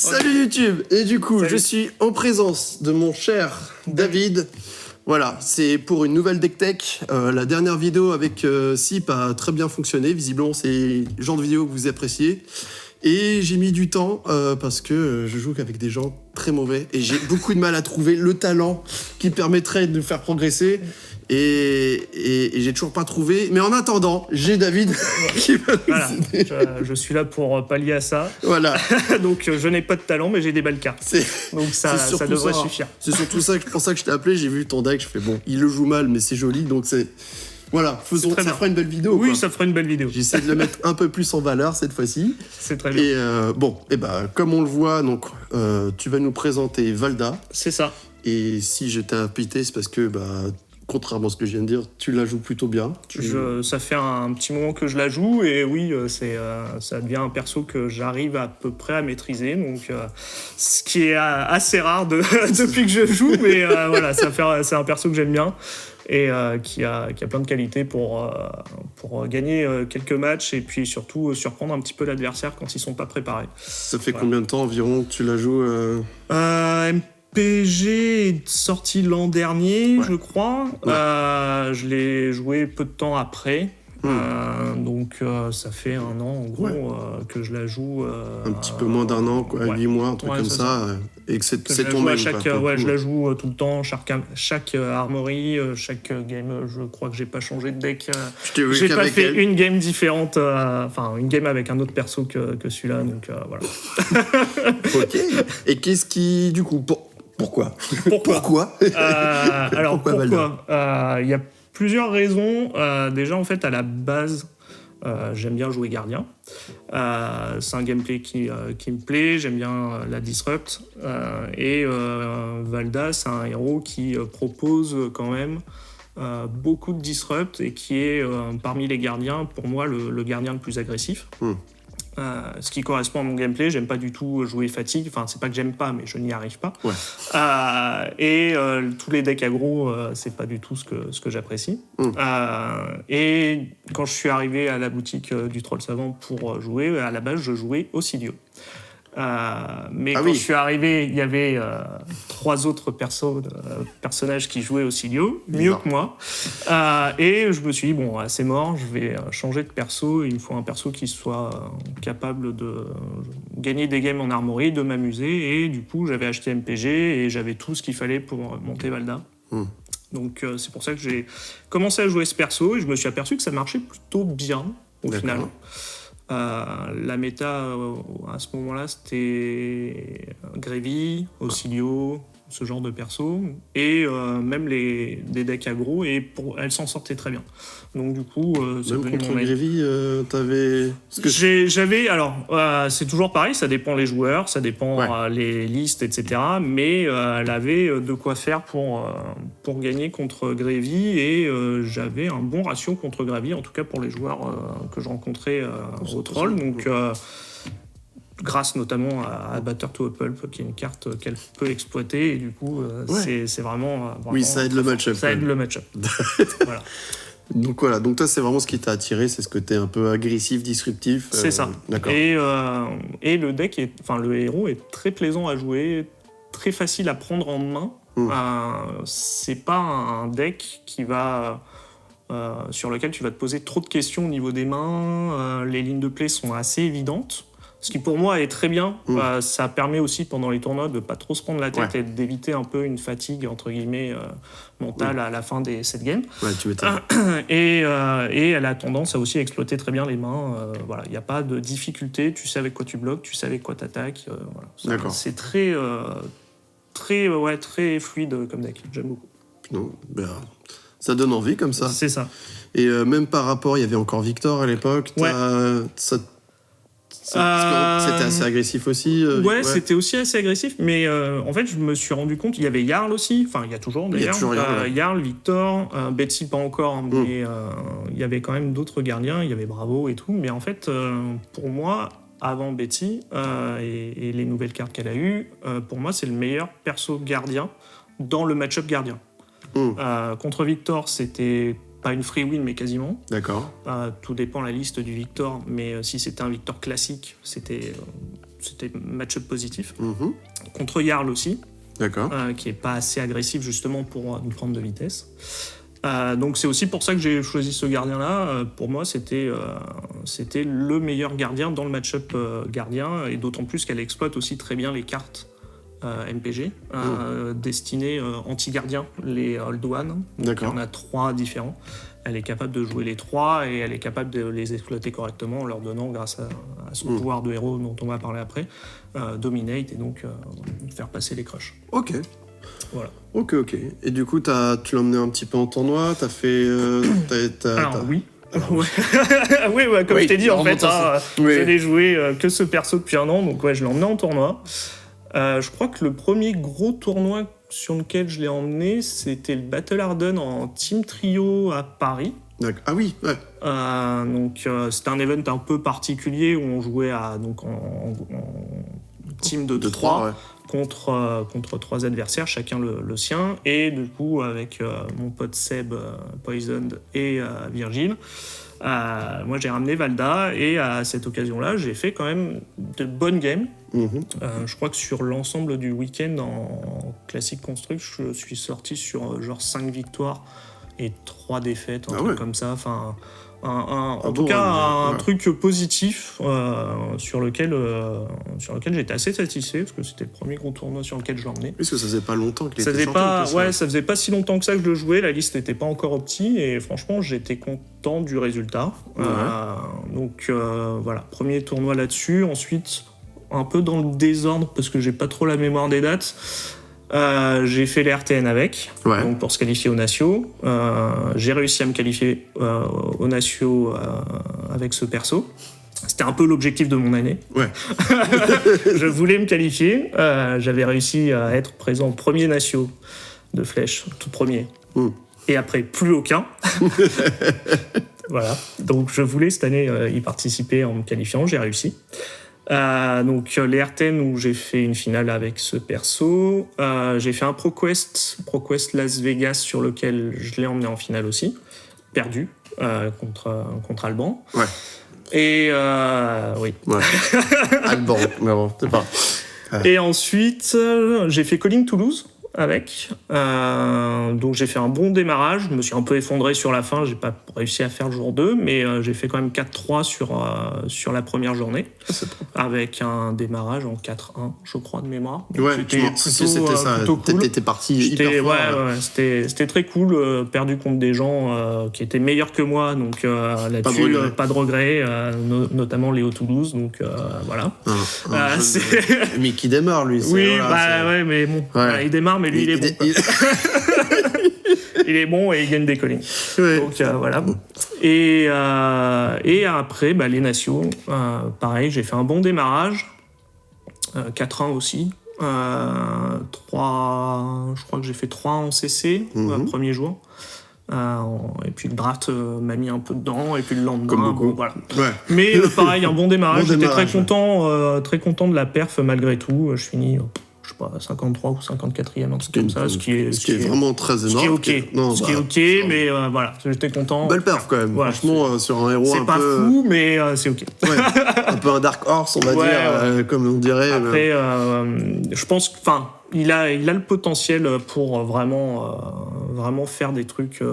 Salut YouTube. Et du coup, Salut. je suis en présence de mon cher David. Voilà, c'est pour une nouvelle Deck Tech. La dernière vidéo avec Sip a très bien fonctionné. Visiblement, c'est le genre de vidéo que vous appréciez. Et j'ai mis du temps parce que je joue qu'avec des gens très mauvais. Et j'ai beaucoup de mal à trouver le talent qui permettrait de nous faire progresser. Et j'ai toujours pas trouvé. Mais en attendant, j'ai David qui va nous Voilà, aider. je suis là pour pallier à ça. Voilà. Donc je n'ai pas de talent, mais j'ai des belles cartes. C'est... Donc ça C'est surtout devrait ça. suffire. C'est surtout ça, pour ça que je t'ai appelé. J'ai vu ton deck, je fais bon, il le joue mal, mais c'est joli, donc c'est... Voilà, faisons, très ça bien. fera une belle vidéo. Oui, quoi. ça fera une belle vidéo. J'essaie de le mettre un peu plus en valeur cette fois-ci. C'est très bien. Et bon, et ben, comme on le voit, donc, tu vas nous présenter Valda. C'est ça. Et si je t'ai invité, c'est parce que, contrairement à ce que je viens de dire, tu la joues plutôt bien. Ça fait un petit moment que je la joue et oui, ça devient un perso que j'arrive à peu près à maîtriser. Donc, ce qui est assez rare depuis que je joue, mais voilà, c'est un perso que j'aime bien et qui a plein de qualités pour gagner quelques matchs et puis surtout surprendre un petit peu l'adversaire quand ils sont pas préparés. Ça fait combien de temps environ que tu la joues MPG est sorti l'an dernier, Ouais. je crois. Ouais. Je l'ai joué peu de temps après. Donc ça fait un an en gros que je la joue. un petit peu moins d'un an, quoi, ouais. 8 mois, un truc Ouais, comme c'est ça. Et que c'est Que je la ton joue à main. chaque, quoi. je la joue tout le temps, chaque armory, chaque game. Je crois que j'ai pas changé de deck. Je t'ai vu J'ai pas qu'avec fait elle. une game différente, enfin une game avec un autre perso que celui-là. Donc voilà. Ok. Et qu'est-ce qui, du coup, pourquoi Pourquoi Alors Pourquoi pourquoi Il y a plusieurs raisons. Déjà en fait à la base, j'aime bien jouer gardien. C'est un gameplay qui me plaît. J'aime bien la disrupt. Valda, c'est un héros qui propose quand même beaucoup de disrupt et qui est parmi les gardiens pour moi le gardien le plus agressif. Ce qui correspond à mon gameplay, j'aime pas du tout jouer fatigue, enfin c'est pas que j'aime pas mais je n'y arrive pas. Ouais. Tous les decks aggro, c'est pas du tout ce que j'apprécie. Et quand je suis arrivé à la boutique du Troll Savant pour jouer, à la base je jouais au Silio. Mais quand je suis arrivé, il y avait 3 autres personnages qui jouaient au Silio, mieux que moi. Et je me suis dit, bon, c'est mort, je vais changer de perso. Il me faut un perso qui soit capable de gagner des games en armory, de m'amuser. Et du coup, j'avais acheté MPG et j'avais tout ce qu'il fallait pour monter Valda. Donc c'est pour ça que j'ai commencé à jouer ce perso et je me suis aperçu que ça marchait plutôt bien au final. La méta à ce moment-là c'était Grévy, Auxilio, ce genre de perso et même des decks aggro et elle s'en sortait très bien. Donc du coup c'est Même devenu contre mon main. Grévy, t'avais... C'est toujours pareil, ça dépend les joueurs, ça dépend les listes, etc. Mais elle avait de quoi faire pour gagner contre Grévy et j'avais un bon ratio contre Grévy, en tout cas pour les joueurs que je rencontrais au troll. Donc grâce notamment à Batter to a Pulp, qui est une carte qu'elle peut exploiter et du coup c'est vraiment Oui, ça aide le match-up. Ça aide le match-up. Voilà. Donc voilà, donc toi c'est vraiment ce qui t'a attiré, c'est ce côté un peu agressif, disruptif. C'est ça. D'accord. Et le deck le héros est très plaisant à jouer, très facile à prendre en main. C'est pas un deck qui va sur lequel tu vas te poser trop de questions au niveau des mains. Les lignes de play sont assez évidentes. Ce qui pour moi est très bien, ça permet aussi pendant les tournois de pas trop se prendre la tête et d'éviter un peu une fatigue entre guillemets mentale à la fin des 7 games. Ouais, tu m'étonnes. Et elle a tendance à aussi exploiter très bien les mains. Voilà, il n'y a pas de difficulté, tu sais avec quoi tu bloques, tu sais avec quoi t'attaques. Voilà. D'accord. C'est très fluide comme deck, j'aime beaucoup. Non, ça donne envie comme ça. C'est ça. Et même par rapport, il y avait encore Victor à l'époque. Parce que c'était assez agressif aussi. C'était aussi assez agressif, mais en fait, je me suis rendu compte, il y avait Jarl aussi, enfin, il y a toujours d'ailleurs. Jarl, Victor, Betsy pas encore, mais il y avait quand même d'autres gardiens, il y avait Bravo et tout, mais en fait, pour moi, avant Betsy et les nouvelles cartes qu'elle a eues, pour moi, c'est le meilleur perso gardien dans le match-up gardien. Contre Victor, c'était pas une free win, mais quasiment. D'accord. Tout dépend la liste du Victor, mais si c'était un Victor classique, c'était c'était match-up positif. Mhm. Contre Jarl aussi, D'accord. qui est pas assez agressif justement pour nous prendre de vitesse. Donc c'est aussi pour ça que j'ai choisi ce gardien-là. Pour moi, c'était le meilleur gardien dans le match-up gardien, et d'autant plus qu'elle exploite aussi très bien les cartes MPG destinées anti-gardiens, les Old One. D'accord. Il y en a 3 différents. Elle est capable de jouer les 3 et elle est capable de les exploiter correctement en leur donnant, grâce à son pouvoir de héros dont on va parler après, dominate et donc faire passer les crushs. Ok. Voilà. Ok. Et du coup, tu l'as emmené un petit peu en tournoi, t'as fait... Oui. Oui, comme je t'ai dit, en fait, je n'ai joué que ce perso depuis 1 an, donc ouais, je l'ai emmené en tournoi. Je crois que le premier gros tournoi sur lequel je l'ai emmené, c'était le Battle Harden en team trio à Paris. Ah oui, ouais. Donc c'était un event un peu particulier où on jouait en team de 3 ouais. contre 3 adversaires, chacun le sien. Et du coup, avec mon pote Seb, Poisoned et Virgile, moi j'ai ramené Valda, et à cette occasion-là, j'ai fait quand même de bonnes games. Je crois que sur l'ensemble du week-end en Classic Construct, je suis sorti sur genre 5 victoires et 3 défaites, un truc comme ça. Enfin, en tout cas, un truc positif sur lequel j'étais assez satisfait, parce que c'était le premier gros tournoi sur lequel je l'emmenais. Parce que ça faisait pas longtemps qu'il ça était champion. Ça faisait pas si longtemps que ça que je le jouais, la liste n'était pas encore opti, et franchement, j'étais content du résultat. Donc voilà, premier tournoi là-dessus. Ensuite, un peu dans le désordre, parce que j'ai pas trop la mémoire des dates, j'ai fait les RTN avec, donc pour se qualifier aux Nations. J'ai réussi à me qualifier aux Nations avec ce perso. C'était un peu l'objectif de mon année. Ouais. Je voulais me qualifier. J'avais réussi à être présent au premier Natio de Flèche, tout premier. Et après, plus aucun. Voilà. Donc je voulais cette année y participer en me qualifiant. J'ai réussi. Donc les RTN où j'ai fait une finale avec ce perso. J'ai fait un ProQuest Las Vegas, sur lequel je l'ai emmené en finale aussi. Perdu contre Alban. Ouais. Et oui. Ouais. Alban, mais bon, c'est pas... Et ensuite, j'ai fait Calling Toulouse avec. Donc j'ai fait un bon démarrage. Je me suis un peu effondré sur la fin. J'ai pas réussi à faire le jour 2, mais j'ai fait quand même 4-3 sur la première journée. Avec un démarrage en 4-1, je crois, de mémoire. Donc c'était ça. Cool. T'étais parti hyper fort. C'était très cool. Perdu contre des gens qui étaient meilleurs que moi. Donc là-dessus, pas de regrets. Notamment Léo Toulouse. Donc voilà. Mais qui démarre, lui. Oui, mais bon. Il démarre, mais lui, il est bon. Il est bon et il gagne des callings. Ouais. Donc voilà. Et après, les Nations, pareil, j'ai fait un bon démarrage. 4-1 aussi. 3, je crois que j'ai fait 3 en CC, premier jour. Et puis le draft m'a mis un peu dedans, et puis le lendemain, voilà. Ouais. Mais pareil, un bon démarrage. J'étais très content de la perf malgré tout. Je finis, je sais pas, 53 ou 54e, un truc comme ça, ce qui est vraiment très énorme. Ce qui est ok, mais voilà, j'étais content. Belle perf quand même, voilà, franchement, sur un héros un peu... C'est pas fou, mais c'est ok. Ouais, un peu un dark horse, on va dire, comme on dirait. Après, je pense que, il a le potentiel pour vraiment faire des trucs,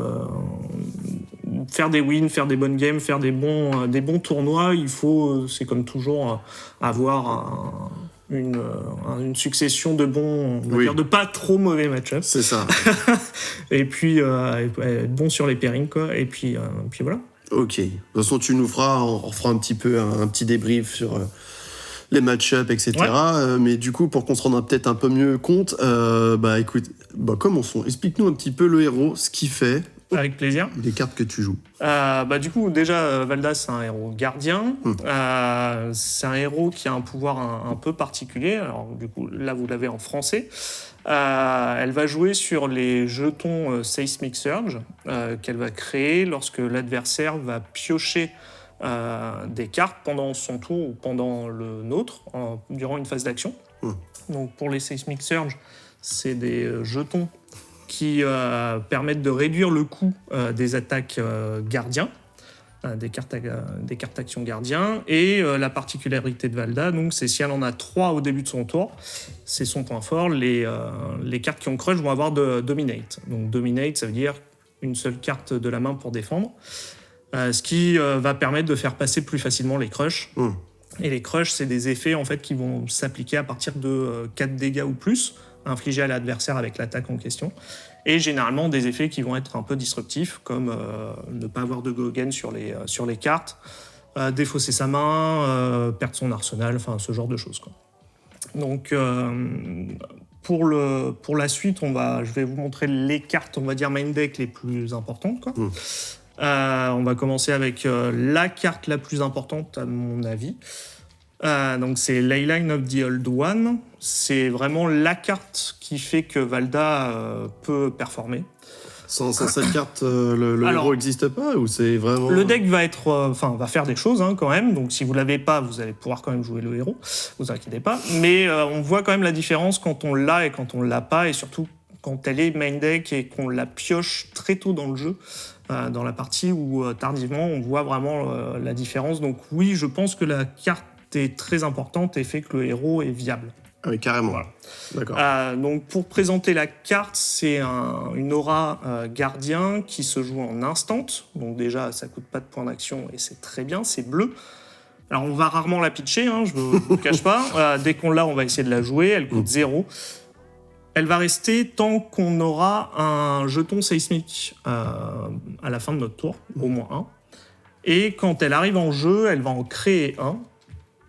faire des wins, faire des bonnes games, faire des bons tournois. Il faut, c'est comme toujours, avoir une succession de bons, on va dire, de pas trop mauvais match-ups. C'est ça. Et puis être bon sur les pairings, quoi. Et puis voilà. Ok. De toute façon, on fera un petit peu un petit débrief sur les match-ups, etc. Ouais. Mais du coup, pour qu'on se rende peut-être un peu mieux compte, écoute, commençons. Explique-nous un petit peu le héros, ce qu'il fait. Avec plaisir. Les cartes que tu joues. Du coup, déjà, Valda, c'est un héros gardien. C'est un héros qui a un pouvoir un peu particulier. Alors, du coup, là, vous l'avez en français. Elle va jouer sur les jetons Seismic Surge qu'elle va créer lorsque l'adversaire va piocher des cartes pendant son tour ou pendant le nôtre, durant une phase d'action. Donc, pour les Seismic Surge, c'est des jetons qui permettent de réduire le coût des attaques gardiens. des cartes action gardien. Et la particularité de Valda, donc, c'est si elle en a 3 au début de son tour, c'est son point fort, les cartes qui ont crush vont avoir de dominate. Donc dominate, ça veut dire une seule carte de la main pour défendre, ce qui va permettre de faire passer plus facilement les crushs. Et les crushs, c'est des effets en fait, qui vont s'appliquer à partir de 4 dégâts ou plus, infligés à l'adversaire avec l'attaque en question. Et généralement des effets qui vont être un peu disruptifs, comme ne pas avoir de go again sur les cartes, défausser sa main, perdre son arsenal, enfin ce genre de choses, quoi. Donc pour la suite, je vais vous montrer les cartes, on va dire main deck les plus importantes, quoi. On va commencer avec la carte la plus importante à mon avis. Donc c'est Leyline of the Old One. C'est vraiment la carte qui fait que Valda peut performer. Sans cette carte, le héros n'existe pas, ou c'est vraiment... Le deck va faire des choses quand même. Donc si vous l'avez pas, vous allez pouvoir quand même jouer le héros. Vous inquiétez pas. Mais on voit quand même la différence quand on l'a et quand on l'a pas, et surtout quand elle est main deck et qu'on la pioche très tôt dans le jeu, dans la partie où tardivement on voit vraiment la différence. Donc oui, je pense que la carte est très importante et fait que le héros est viable. Ah oui, carrément. Voilà. D'accord. Donc pour présenter la carte, c'est une aura gardien qui se joue en instant. Donc déjà, ça coûte pas de points d'action et c'est très bien, c'est bleu. Alors on va rarement la pitcher, je ne vous le cache pas. Dès qu'on l'a, on va essayer de la jouer. Elle coûte 0. Elle va rester tant qu'on aura un jeton séismique à la fin de notre tour, au moins 1. Et quand elle arrive en jeu, elle va en créer un.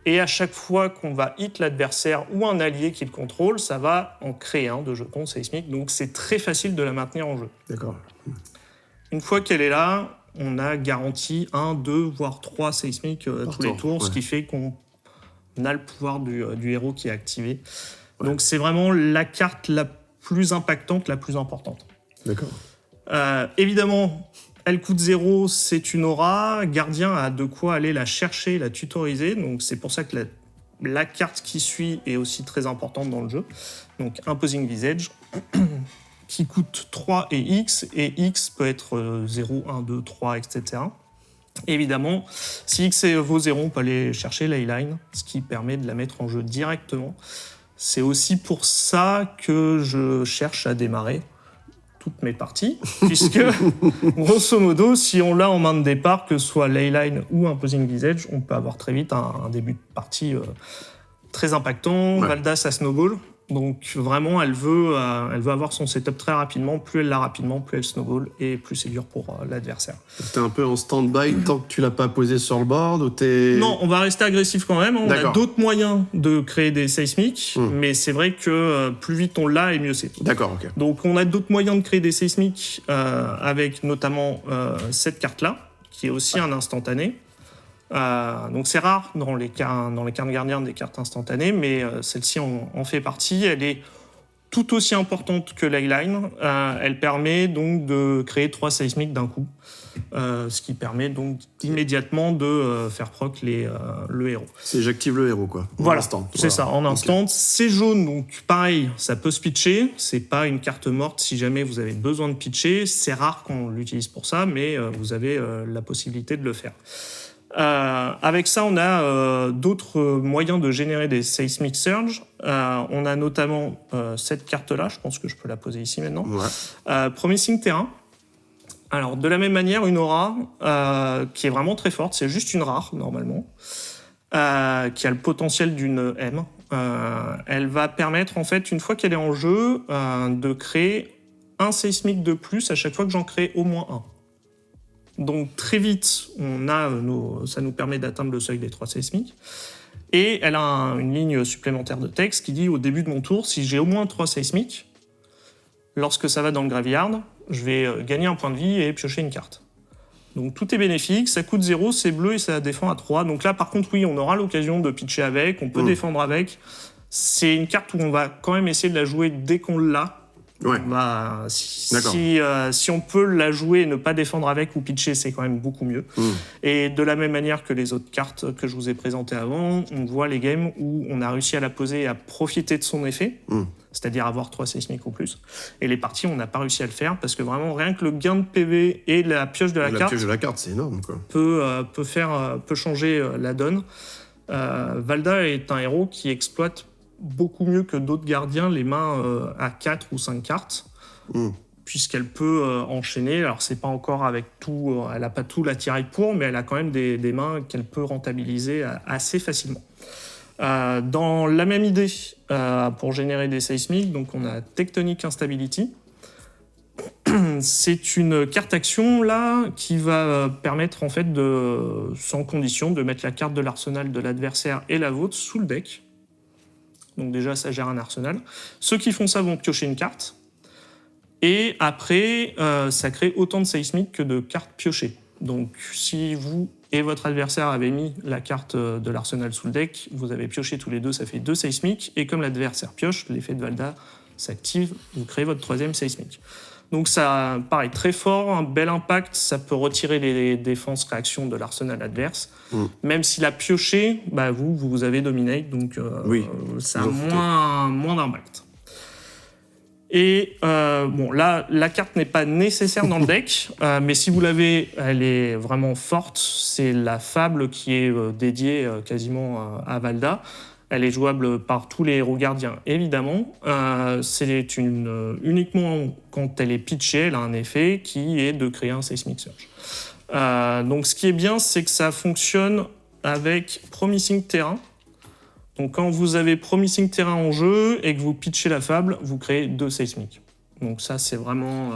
Et à chaque fois qu'on va hit l'adversaire ou un allié qui le contrôle, ça va en créer un de jeton séismique. Donc c'est très facile de la maintenir en jeu. D'accord. Une fois qu'elle est là, on a garanti 1, 2, voire 3 séismiques tous les tours, ce qui fait qu'on a le pouvoir du héros qui est activé. Ouais. Donc c'est vraiment la carte la plus impactante, la plus importante. D'accord. Évidemment, elle coûte 0, c'est une aura. Gardien a de quoi aller la chercher, la tutoriser. Donc c'est pour ça que la carte qui suit est aussi très importante dans le jeu. Donc Imposing Visage, qui coûte 3 et X peut être 0, 1, 2, 3, etc. Évidemment, si X vaut 0, on peut aller chercher Leyline, ce qui permet de la mettre en jeu directement. C'est aussi pour ça que je cherche à démarrer toutes mes parties, puisque, grosso modo, si on l'a en main de départ, que ce soit Leyline ou Imposing Visage, on peut avoir très vite un début de partie très impactant. Ouais. Valda, ça snowball. Donc, vraiment, elle veut avoir son setup très rapidement. Plus elle l'a rapidement, plus elle snowball, et plus c'est dur pour l'adversaire. T'es un peu en stand-by tant que tu l'as pas posé sur le board, ou t'es... Non, on va rester agressif quand même. On a d'autres moyens de créer des seismiques, mais c'est vrai que plus vite on l'a, et mieux c'est. D'accord, ok. Donc, on a d'autres moyens de créer des seismiques, avec notamment cette carte-là, qui est aussi un instantané. Donc c'est rare dans les cartes gardiens des cartes instantanées, mais celle-ci en fait partie. Elle est tout aussi importante que Leyline. Elle permet donc de créer 3 seismiques d'un coup, ce qui permet donc immédiatement de faire proc le héros. C'est j'active le héros, quoi. Voilà, c'est ça, en instant. Okay. C'est jaune, donc pareil, ça peut se pitcher. C'est pas une carte morte si jamais vous avez besoin de pitcher. C'est rare qu'on l'utilise pour ça, mais vous avez la possibilité de le faire. Avec ça, on a d'autres moyens de générer des Seismic Surge. On a notamment cette carte-là, je pense que je peux la poser ici maintenant. Ouais. Promising Terrain. Alors, de la même manière, une aura qui est vraiment très forte, c'est juste une rare, normalement, qui a le potentiel d'une M. Elle va permettre, en fait, une fois qu'elle est en jeu, de créer un Seismic de plus à chaque fois que j'en crée au moins un. Donc très vite, ça nous permet d'atteindre le seuil des 3 seismiques. Et elle a une ligne supplémentaire de texte qui dit au début de mon tour, si j'ai au moins 3 seismiques, lorsque ça va dans le graveyard, je vais gagner un point de vie et piocher une carte. Donc tout est bénéfique, ça coûte 0, c'est bleu et ça défend à 3. Donc là par contre oui, on aura l'occasion de pitcher avec, on peut défendre avec. C'est une carte où on va quand même essayer de la jouer dès qu'on l'a. Ouais. Bah, si on peut la jouer et ne pas défendre avec ou pitcher, c'est quand même beaucoup mieux. Et de la même manière que les autres cartes que je vous ai présentées avant, on voit les games où on a réussi à la poser et à profiter de son effet, c'est-à-dire avoir 3 seismiques ou plus. Et les parties, on n'a pas réussi à le faire parce que vraiment, rien que le gain de PV et la pioche de la carte... La pioche de la carte, c'est énorme, quoi. peut changer la donne. Valda est un héros qui exploite beaucoup mieux que d'autres gardiens les mains à 4 ou 5 cartes, puisqu'elle peut enchaîner. Alors, c'est pas encore avec tout, elle n'a pas tout l'attirail pour, mais elle a quand même des mains qu'elle peut rentabiliser assez facilement. Dans la même idée, pour générer des seismiques, donc on a Tectonic Instability. C'est une carte action là qui va permettre en fait sans condition de mettre la carte de l'arsenal de l'adversaire et la vôtre sous le deck. Donc déjà, ça gère un arsenal. Ceux qui font ça vont piocher une carte. Et après, ça crée autant de seismiques que de cartes piochées. Donc si vous et votre adversaire avez mis la carte de l'arsenal sous le deck, vous avez pioché tous les deux, ça fait 2 seismiques. Et comme l'adversaire pioche, l'effet de Valda s'active, vous créez votre 3e seismique. Donc ça paraît très fort, un bel impact, ça peut retirer les défenses réactions de l'arsenal adverse. Même s'il a pioché, bah vous avez dominate, donc ça a moins d'impact. Et bon, là, la carte n'est pas nécessaire dans le deck, mais si vous l'avez, elle est vraiment forte. C'est la fable qui est dédiée quasiment à Valda. Elle est jouable par tous les héros gardiens, évidemment. C'est uniquement quand elle est pitchée, elle a un effet qui est de créer un Seismic Surge. Donc ce qui est bien, c'est que ça fonctionne avec Promising Terrain. Donc quand vous avez Promising Terrain en jeu et que vous pitchez la fable, vous créez 2 Seismiques. Donc ça, c'est vraiment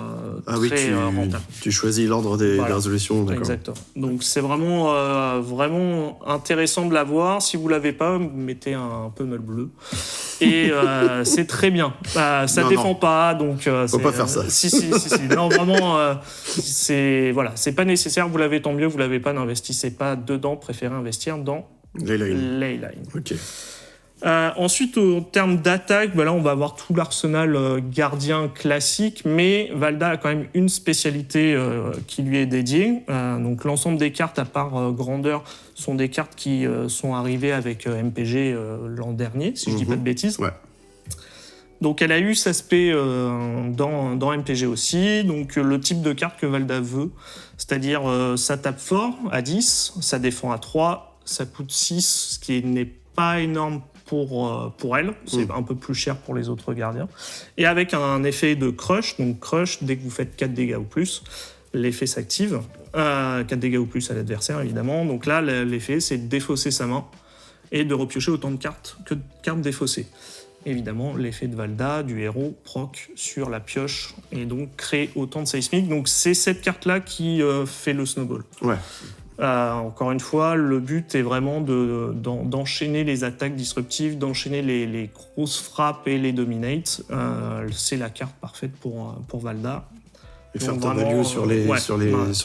très rentable. Tu choisis l'ordre des résolutions, d'accord. Exactement. Donc c'est vraiment intéressant de l'avoir. Si vous l'avez pas, mettez un pummel bleu. Et c'est très bien. Ça défend pas, donc... Faut pas faire ça. Si. Non, vraiment, c'est pas nécessaire. Vous l'avez, tant mieux. Vous l'avez pas, n'investissez pas dedans. Préférez investir dans Leyline. Ok. Ensuite, en termes d'attaque, là, on va avoir tout l'arsenal gardien classique, mais Valda a quand même une spécialité qui lui est dédiée. Donc, l'ensemble des cartes, à part grandeur, sont des cartes qui sont arrivées avec MPG l'an dernier, si je dis pas de bêtises. Ouais. Donc, elle a eu cet aspect dans MPG aussi. Donc, le type de carte que Valda veut, c'est-à-dire ça tape fort à 10, ça défend à 3, ça coûte 6, ce qui n'est pas énorme pour elle, c'est un peu plus cher pour les autres gardiens. Et avec un effet de crush, donc crush, dès que vous faites 4 dégâts ou plus, l'effet s'active. 4 dégâts ou plus à l'adversaire, évidemment. Donc là, l'effet, c'est de défausser sa main et de repiocher autant de cartes que de cartes défaussées. Évidemment, l'effet de Valda, du héros, proc sur la pioche et donc crée autant de seismiques. Donc c'est cette carte-là qui fait le snowball. Ouais. Encore une fois, le but est vraiment d'enchaîner les attaques disruptives, d'enchaîner les grosses frappes et les dominates. C'est la carte parfaite pour Valda. Et faire ta value sur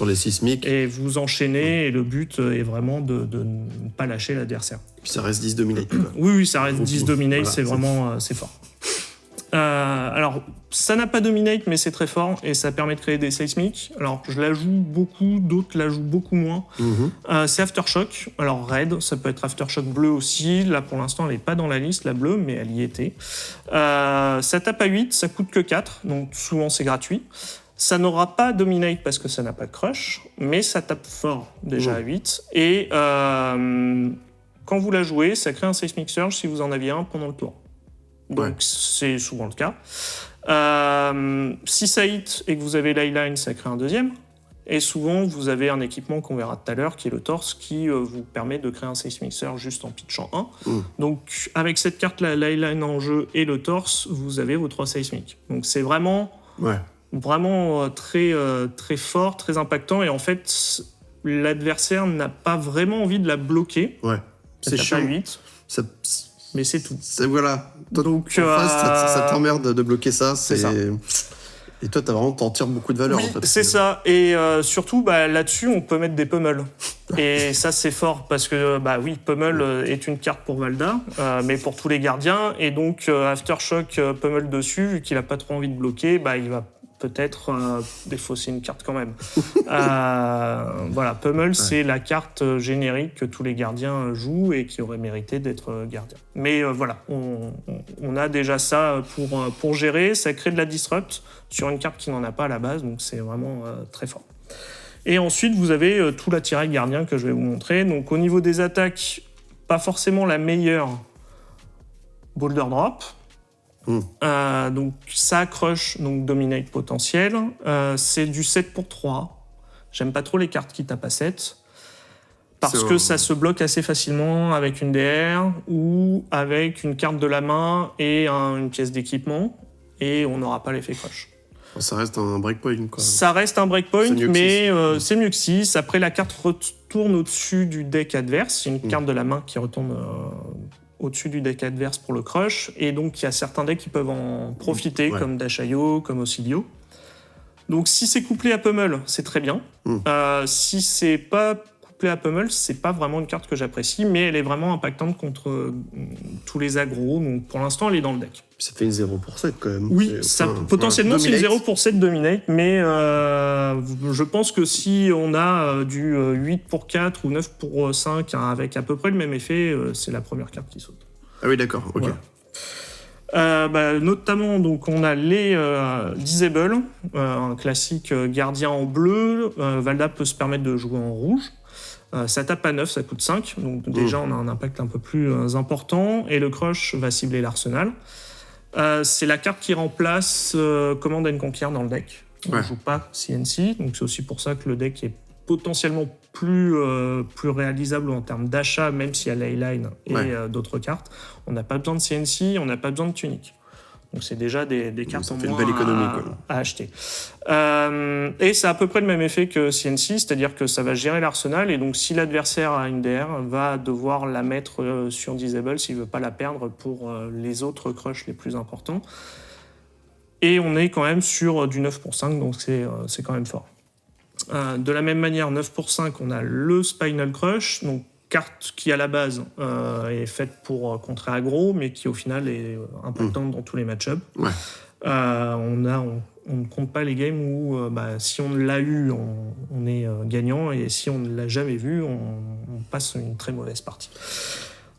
les seismiques. Et vous enchaînez, et le but est vraiment de ne pas lâcher l'adversaire. Puis ça reste 10 dominate. Oui, ça reste 10 dominate, c'est vraiment c'est fort. Alors, ça n'a pas dominate, mais c'est très fort et ça permet de créer des seismiques. Alors, je la joue beaucoup, d'autres la jouent beaucoup moins. C'est Aftershock. Alors, red, ça peut être Aftershock bleu aussi. Là, pour l'instant, elle n'est pas dans la liste, la bleue, mais elle y était. Ça tape à 8, ça coûte que 4, donc souvent c'est gratuit. Ça n'aura pas dominate parce que ça n'a pas de crush, mais ça tape fort déjà à 8. Et quand vous la jouez, ça crée un Seismic Surge si vous en aviez un pendant le tour. Donc c'est souvent le cas. Si ça hit et que vous avez Leyline, ça crée un deuxième. Et souvent, vous avez un équipement qu'on verra tout à l'heure, qui est le torse, qui vous permet de créer un Seismic Surge juste en pitchant 1. Donc avec cette carte, la Leyline en jeu et le torse, vous avez vos 3 seismiques. Donc c'est vraiment très, très fort, très impactant. Et en fait, l'adversaire n'a pas vraiment envie de la bloquer. Ouais. C'est chiant. 8. Mais c'est tout. Voilà. Donc, en face, ça t'emmerde de bloquer ça. C'est ça. Et toi, t'en tires beaucoup de valeur, Oui, en fait. c'est ça. Et surtout, là-dessus, on peut mettre des pummels. Et ça, c'est fort, parce que, pummel est une carte pour Valda, mais pour tous les gardiens. Et donc, Aftershock pummel dessus, vu qu'il n'a pas trop envie de bloquer, il va peut-être défausser une carte quand même. Pummel, c'est la carte générique que tous les gardiens jouent et qui aurait mérité d'être gardien. Mais on a déjà ça pour gérer. Ça crée de la disrupt sur une carte qui n'en a pas à la base, donc c'est vraiment très fort. Et ensuite, vous avez tout l'attirail gardien que je vais vous montrer. Donc au niveau des attaques, pas forcément la meilleure Boulder Drop. Donc ça crush, donc dominate potentiel. C'est du 7 pour 3. J'aime pas trop les cartes qui tapent à 7. Parce que ça se bloque assez facilement avec une DR ou avec une carte de la main et une pièce d'équipement. Et on n'aura pas l'effet crush. Ça reste un breakpoint, quoi. Ça reste un breakpoint, mais c'est mieux que 6. Après, la carte retourne au-dessus du deck adverse. C'est une carte de la main qui retourne au-dessus du deck adverse pour le crush. Et donc, il y a certains decks qui peuvent en profiter, comme Dashayo, comme Ocilio. Donc, si c'est couplé à Pummel, c'est très bien. Si c'est pas couplé à Pummel, c'est pas vraiment une carte que j'apprécie, mais elle est vraiment impactante contre tous les aggros. Donc, pour l'instant, elle est dans le deck. Ça fait une 0 pour 7 quand même. Oui, potentiellement c'est une 0 pour 7 dominate, mais je pense que si on a du 8 pour 4 ou 9 pour 5 avec à peu près le même effet, c'est la première carte qui saute. Ah oui, d'accord, ok. Voilà. Notamment, donc, on a les Disable, un classique gardien en bleu. Valda peut se permettre de jouer en rouge. Ça tape à 9, ça coûte 5, donc déjà on a un impact un peu plus important. Et le crush va cibler l'arsenal. C'est la carte qui remplace Command and Conquer dans le deck. On ne joue pas CNC, donc c'est aussi pour ça que le deck est potentiellement plus réalisable en termes d'achat, même s'il y a Leyline et d'autres cartes. On n'a pas besoin de CNC, on n'a pas besoin de Tunic. Donc c'est déjà des cartes en moins à acheter. Et c'est à peu près le même effet que CNC, c'est-à-dire que ça va gérer l'arsenal, et donc si l'adversaire a une DR, va devoir la mettre sur Disable s'il ne veut pas la perdre pour les autres crushs les plus importants. Et on est quand même sur du 9 pour 5, donc c'est quand même fort. De la même manière, 9 pour 5, on a le Spinal Crush, donc carte qui à la base est faite pour contrer aggro, mais qui au final est impactante dans tous les match-ups. On ne compte pas les games où si on l'a eu, on est gagnant, et si on ne l'a jamais vu, on passe une très mauvaise partie.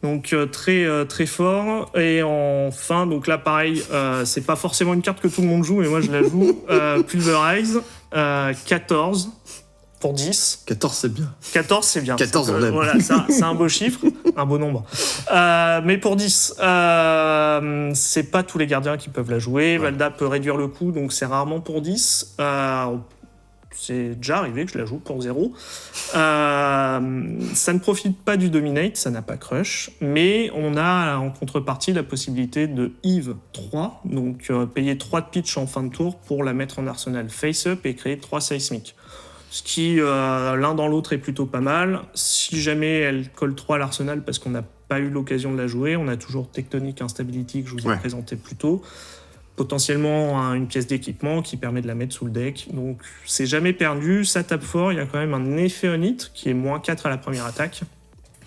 Donc très fort. Et enfin, donc là pareil, c'est pas forcément une carte que tout le monde joue, mais moi je la joue. Pulverize, 14 pour 10. 14 c'est bien. 14 c'est bien. 14 on l'aime. Voilà, c'est un beau chiffre, un beau nombre. Mais pour 10, c'est pas tous les gardiens qui peuvent la jouer. Valda peut réduire le coût, donc c'est rarement pour 10. C'est déjà arrivé que je la joue pour 0. Ça ne profite pas du Dominate, ça n'a pas Crush, mais on a en contrepartie la possibilité de Eve 3, donc payer 3 de pitch en fin de tour pour la mettre en arsenal face-up et créer 3 Seismic. Ce qui, l'un dans l'autre, est plutôt pas mal. Si jamais elle colle 3 à l'arsenal parce qu'on n'a pas eu l'occasion de la jouer, on a toujours Tectonic Instability que je vous ai présenté plus tôt. Potentiellement une pièce d'équipement qui permet de la mettre sous le deck. Donc c'est jamais perdu, ça tape fort, il y a quand même un effet on hit qui est moins 4 à la première attaque.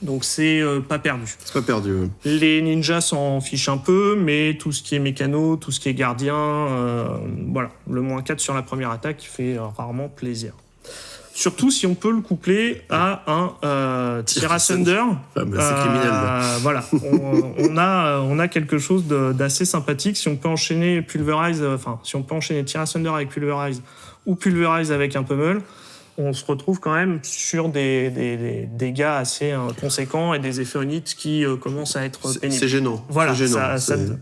Donc c'est pas perdu. C'est pas perdu. Les ninjas s'en fichent un peu, mais tout ce qui est mécano, tout ce qui est gardien, le moins 4 sur la première attaque fait rarement plaisir. Surtout si on peut le coupler à un Tirasunder. C'est criminel. Voilà, on a quelque chose d'assez sympathique. Si on peut enchaîner Tirasunder avec Pulverize ou Pulverize avec un Pummel, on se retrouve quand même sur des dégâts assez conséquents et des effets on hit qui commencent à être pénibles. C'est gênant. Voilà, c'est gênant.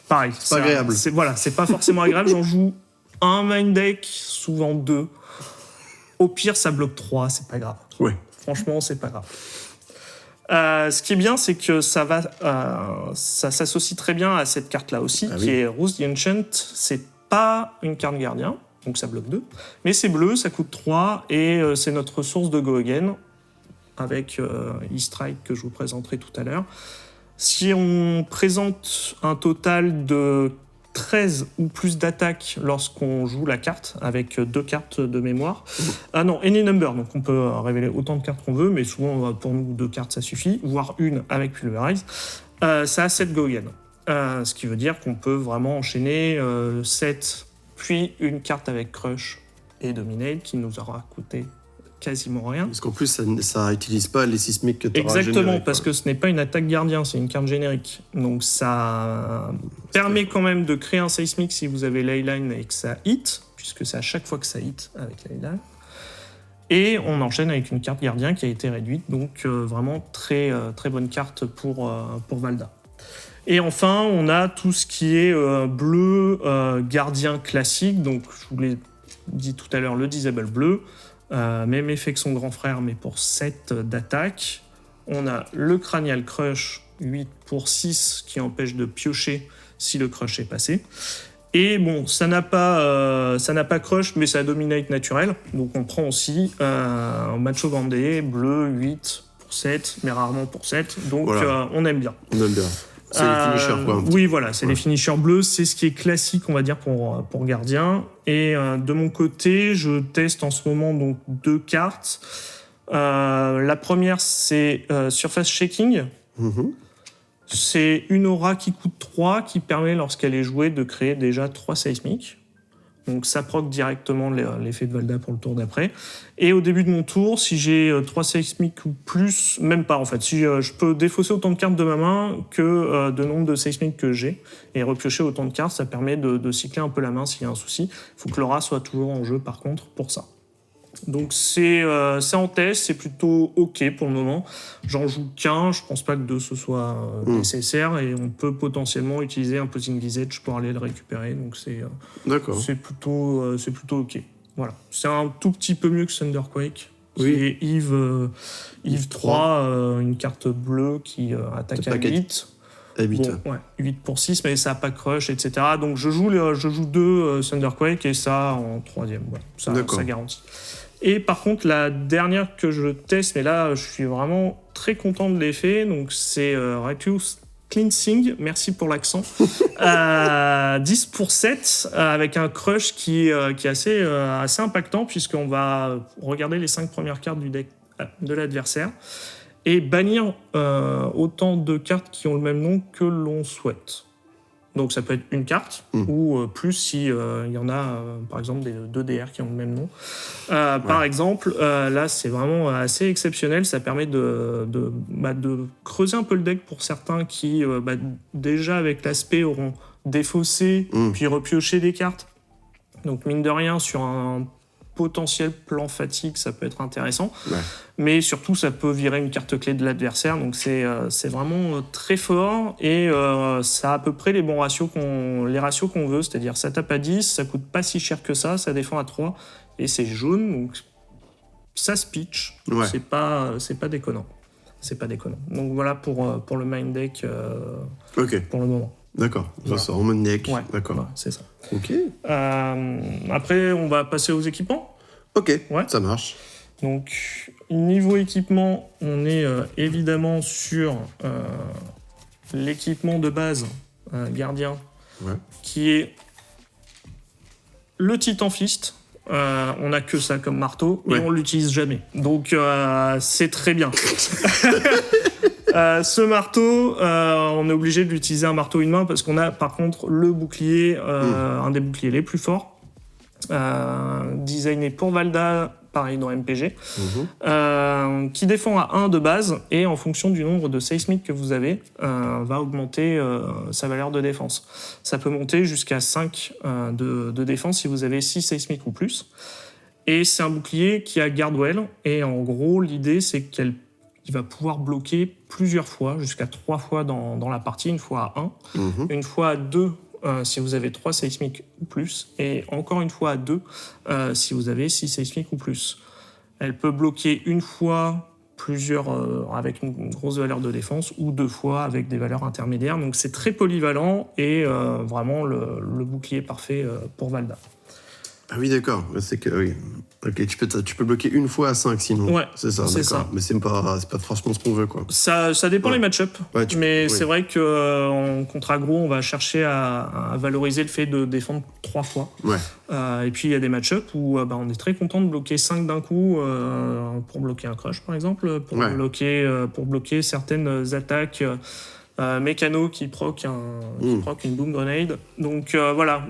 pareil. C'est pas agréable. C'est pas forcément agréable. J'en joue un main deck, souvent 2. Au pire, ça bloque 3, c'est pas grave. Ouais. Franchement, c'est pas grave. Ce qui est bien, c'est que ça s'associe très bien à cette carte-là aussi, qui est Rose the Ancient. C'est pas une carte gardien, donc ça bloque 2, mais c'est bleu, ça coûte 3, et c'est notre source de Go Again, avec E-Strike que je vous présenterai tout à l'heure. Si on présente un total de 13 ou plus d'attaques lorsqu'on joue la carte, avec 2 cartes de mémoire. Ah non, any number, donc on peut révéler autant de cartes qu'on veut, mais souvent pour nous 2 cartes ça suffit, voire une avec Pulverize. Ça a 7 Gogen. Ce qui veut dire qu'on peut vraiment enchaîner 7, puis une carte avec Crush et Dominate, qui nous aura coûté quasiment rien. Parce qu'en plus, ça n'utilise pas les sismiques que tu auras générés. Exactement, parce que ce n'est pas une attaque gardien, c'est une carte générique. Donc ça permet quand même de créer un seismic si vous avez Leyline et que ça hit, puisque c'est à chaque fois que ça hit avec Leyline. Et on enchaîne avec une carte gardien qui a été réduite, donc vraiment très, très bonne carte pour Valda. Et enfin, on a tout ce qui est bleu gardien classique, donc je vous l'ai dit tout à l'heure, le Disable bleu. Même effet que son grand frère, mais pour 7 d'attaque. On a le Cranial Crush, 8 pour 6, qui empêche de piocher si le crush est passé. Et bon, ça n'a pas crush, mais ça a dominate naturel. Donc on prend aussi un Macho Bandé, bleu, 8 pour 7, mais rarement pour 7. Donc voilà. On aime bien. On aime bien. C'est les finishers, quoi. Oui, voilà, c'est les finishers bleus. C'est ce qui est classique, on va dire, pour gardien. Et de mon côté, je teste en ce moment donc 2 cartes. La première, c'est Surface Shaking. Mm-hmm. C'est une aura qui coûte 3, qui permet, lorsqu'elle est jouée, de créer déjà 3 seismiques. Donc ça proc directement l'effet de Valda pour le tour d'après. Et au début de mon tour, si j'ai 3 seismiques ou plus, même pas en fait, si je peux défausser autant de cartes de ma main que de nombre de seismiques que j'ai, et repiocher autant de cartes, ça permet de cycler un peu la main s'il y a un souci. Il faut que l'aura soit toujours en jeu par contre pour ça. Donc c'est en test, c'est plutôt ok pour le moment. J'en joue qu'un, je pense pas que 2 ce soit nécessaire, et on peut potentiellement utiliser un Posing Visage pour aller le récupérer, donc c'est plutôt ok. Voilà. C'est un tout petit peu mieux que Thunderquake, qui est Eve 3, une carte bleue qui attaque à 8. À 8. Bon, ouais, 8 pour 6, mais ça n'a pas crush, etc. Donc je joue 2 Thunderquake et ça en 3e. Voilà. Ça garantit. Et par contre, la dernière que je teste, mais là, je suis vraiment très content de l'effet, donc c'est Reckless Cleansing, merci pour l'accent. 10 pour 7, avec un crush qui est assez impactant, puisqu'on va regarder les 5 premières cartes du deck de l'adversaire et bannir autant de cartes qui ont le même nom que l'on souhaite. Donc ça peut être une carte, ou plus si il y en a, par exemple, des 2 DR qui ont le même nom. Par exemple, là, c'est vraiment assez exceptionnel. Ça permet de creuser un peu le deck pour certains qui, déjà avec l'aspect, auront défaussé, puis repioché des cartes. Donc mine de rien, sur un potentiel plan fatigue, ça peut être intéressant. Ouais. Mais surtout, ça peut virer une carte clé de l'adversaire. Donc c'est vraiment très fort, et ça a à peu près les bons ratios les ratios qu'on veut. C'est-à-dire ça tape à 10, ça coûte pas si cher que ça défend à 3, et c'est jaune, donc ça se pitch. Ouais. C'est pas déconnant. C'est pas déconnant. Donc voilà pour le main deck pour le moment. D'accord, ça sort en main deck. Ouais, d'accord. Ouais, c'est ça. Ok. Après, on va passer aux équipements. Ok, ça marche. Donc, niveau équipement, on est évidemment sur l'équipement de base gardien, qui est le Titan Fist. On n'a que ça comme marteau, et on l'utilise jamais. Donc, c'est très bien. Ce marteau, on est obligé d'utiliser un marteau une main, parce qu'on a par contre le bouclier, un des boucliers les plus forts, designé pour Valda, pareil dans MPG, qui défend à 1 de base, et en fonction du nombre de seismiques que vous avez, va augmenter sa valeur de défense. Ça peut monter jusqu'à 5 de défense si vous avez 6 seismiques ou plus. Et c'est un bouclier qui a Guardwell, et en gros l'idée c'est qu'il va pouvoir bloquer plusieurs fois, jusqu'à 3 fois dans la partie, une fois à 1, une fois à 2 si vous avez 3 seismiques ou plus, et encore une fois à 2 si vous avez 6 seismiques ou plus. Elle peut bloquer une fois plusieurs avec une grosse valeur de défense, ou 2 fois avec des valeurs intermédiaires. Donc c'est très polyvalent, et vraiment le bouclier parfait pour Valda. Ah oui, d'accord. C'est que, oui. Ok, tu peux bloquer une fois à 5 sinon. Ouais, c'est ça, c'est d'accord. ça. Mais c'est pas franchement ce qu'on veut, quoi. Ça dépend les match-up, Ouais, mais c'est vrai qu'en contre aggro, on va chercher à valoriser le fait de défendre 3 fois. Ouais. Et puis il y a des match-up où on est très content de bloquer 5 d'un coup pour bloquer un crush, par exemple, pour bloquer certaines attaques mécano qui proc une boom grenade. Donc voilà,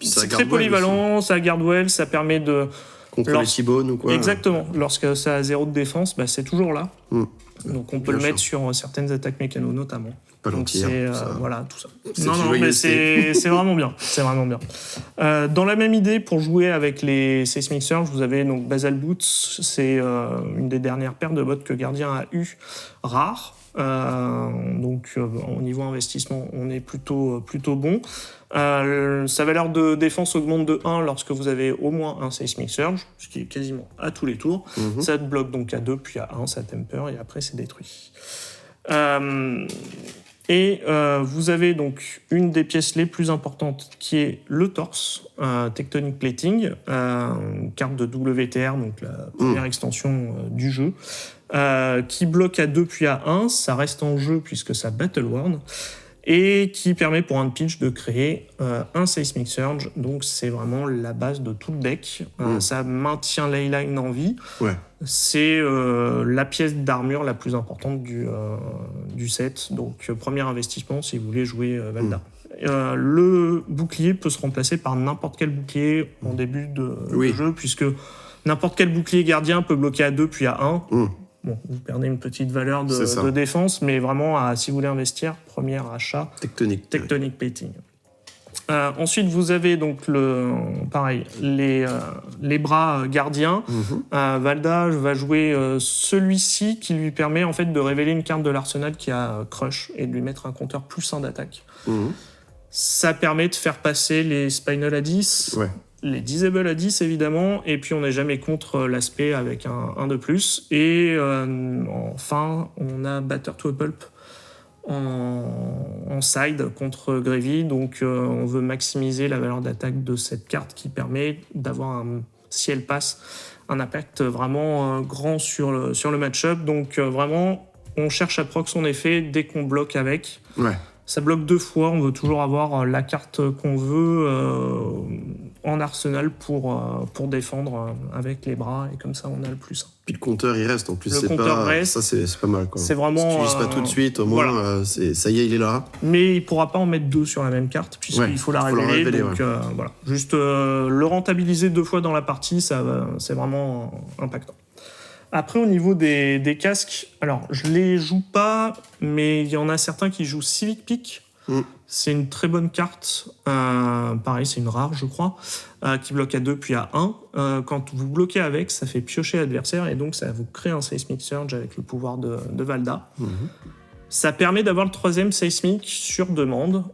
c'est très polyvalent, ça garde well, ça permet de... Contre les T-bones ou quoi. Exactement. Lorsque ça a 0 de défense, c'est toujours là. Donc on peut le mettre sur certaines attaques mécano notamment. Pas donc gentil, c'est voilà tout ça. Non, mais c'est vraiment bien. C'est vraiment bien. Dans la même idée, pour jouer avec les Seismic Surge, vous avez donc Basal Boots. C'est une des dernières paires de bottes que Gardien a eu rare. Donc au niveau investissement, on est plutôt bon. Sa valeur de défense augmente de 1 lorsque vous avez au moins un Seismic Surge, ce qui est quasiment à tous les tours. Ça te bloque donc à 2, puis à 1, ça temper, et après c'est détruit. Vous avez donc une des pièces les plus importantes qui est le torse, Tectonic Plating, carte de WTR, donc la première extension du jeu, qui bloque à 2 puis à 1, ça reste en jeu puisque ça Battle Worn, et qui permet pour un pitch de créer un Seismic Surge, donc c'est vraiment la base de tout le deck. Ça maintient Leyline en vie. Ouais. C'est la pièce d'armure la plus importante du set, donc premier investissement si vous voulez jouer Valda. Le bouclier peut se remplacer par n'importe quel bouclier en début de jeu, puisque n'importe quel bouclier gardien peut bloquer à 2 puis à 1. Bon, vous perdez une petite valeur de défense, mais vraiment, si vous voulez investir, premier achat, Tectonic Plating. Ensuite, vous avez donc les bras gardiens. Valda va jouer celui-ci qui lui permet en fait de révéler une carte de l'arsenal qui a Crush et de lui mettre un compteur +1 d'attaque. Ça permet de faire passer les Spinal à 10. Les Disable à 10 évidemment, et puis on n'est jamais contre l'aspect avec un de plus. Et enfin, on a Batter to a Pulp en side contre Gravy, donc on veut maximiser la valeur d'attaque de cette carte qui permet d'avoir, si elle passe, un impact vraiment grand sur le match-up. Donc vraiment, on cherche à proc son effet dès qu'on bloque avec. Ça bloque 2 fois, on veut toujours avoir la carte qu'on veut en arsenal pour défendre avec les bras, et comme ça on a le +1. Puis le compteur il reste en plus, reste. Ça c'est pas mal quoi. C'est vraiment, si tu l'utilises pas tout de suite, au moins ça y est, il est là. Mais il pourra pas en mettre 2 sur la même carte puisqu'il faut la révéler. Donc voilà, juste le rentabiliser 2 fois dans la partie, c'est vraiment impactant. Après, au niveau des casques, alors je les joue pas, mais il y en a certains qui jouent Civic Peak. C'est une très bonne carte. Pareil, c'est une rare, je crois, qui bloque à 2 puis à 1. Quand vous bloquez avec, ça fait piocher l'adversaire et donc ça vous crée un Seismic Surge avec le pouvoir de Valda. Ça permet d'avoir le 3e Seismic sur demande,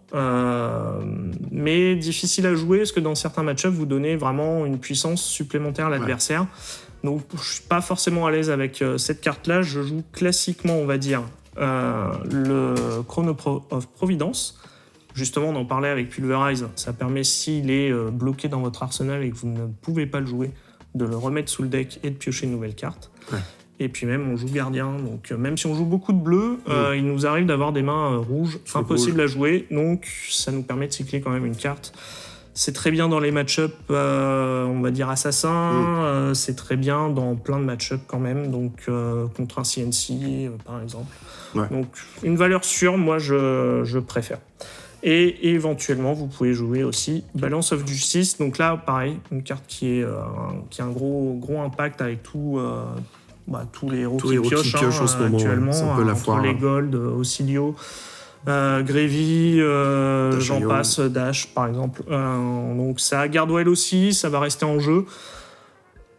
mais difficile à jouer parce que dans certains match-ups, vous donnez vraiment une puissance supplémentaire à l'adversaire. Donc, je ne suis pas forcément à l'aise avec cette carte-là. Je joue classiquement, on va dire, le Chrono of Providence. Justement, on en parlait avec Pulverize. Ça permet, s'il est bloqué dans votre arsenal et que vous ne pouvez pas le jouer, de le remettre sous le deck et de piocher une nouvelle carte. Et puis même, on joue gardien. Donc, même si on joue beaucoup de bleu, il nous arrive d'avoir des mains rouges, impossible à jouer. Donc, ça nous permet de cycler quand même une carte. C'est très bien dans les match-up, on va dire assassins. C'est très bien dans plein de match-up quand même. Donc, contre un CNC, par exemple. Donc, une valeur sûre, moi, je préfère. Et éventuellement, vous pouvez jouer aussi Balance of Justice. Donc là, pareil, une carte qui a un gros impact avec tous les héros qui piochent en ce moment, actuellement. C'est un peu la foire, les Gold, Auxilio, Gravy, j'en passe, Dash par exemple. Donc ça garde well aussi, ça va rester en jeu.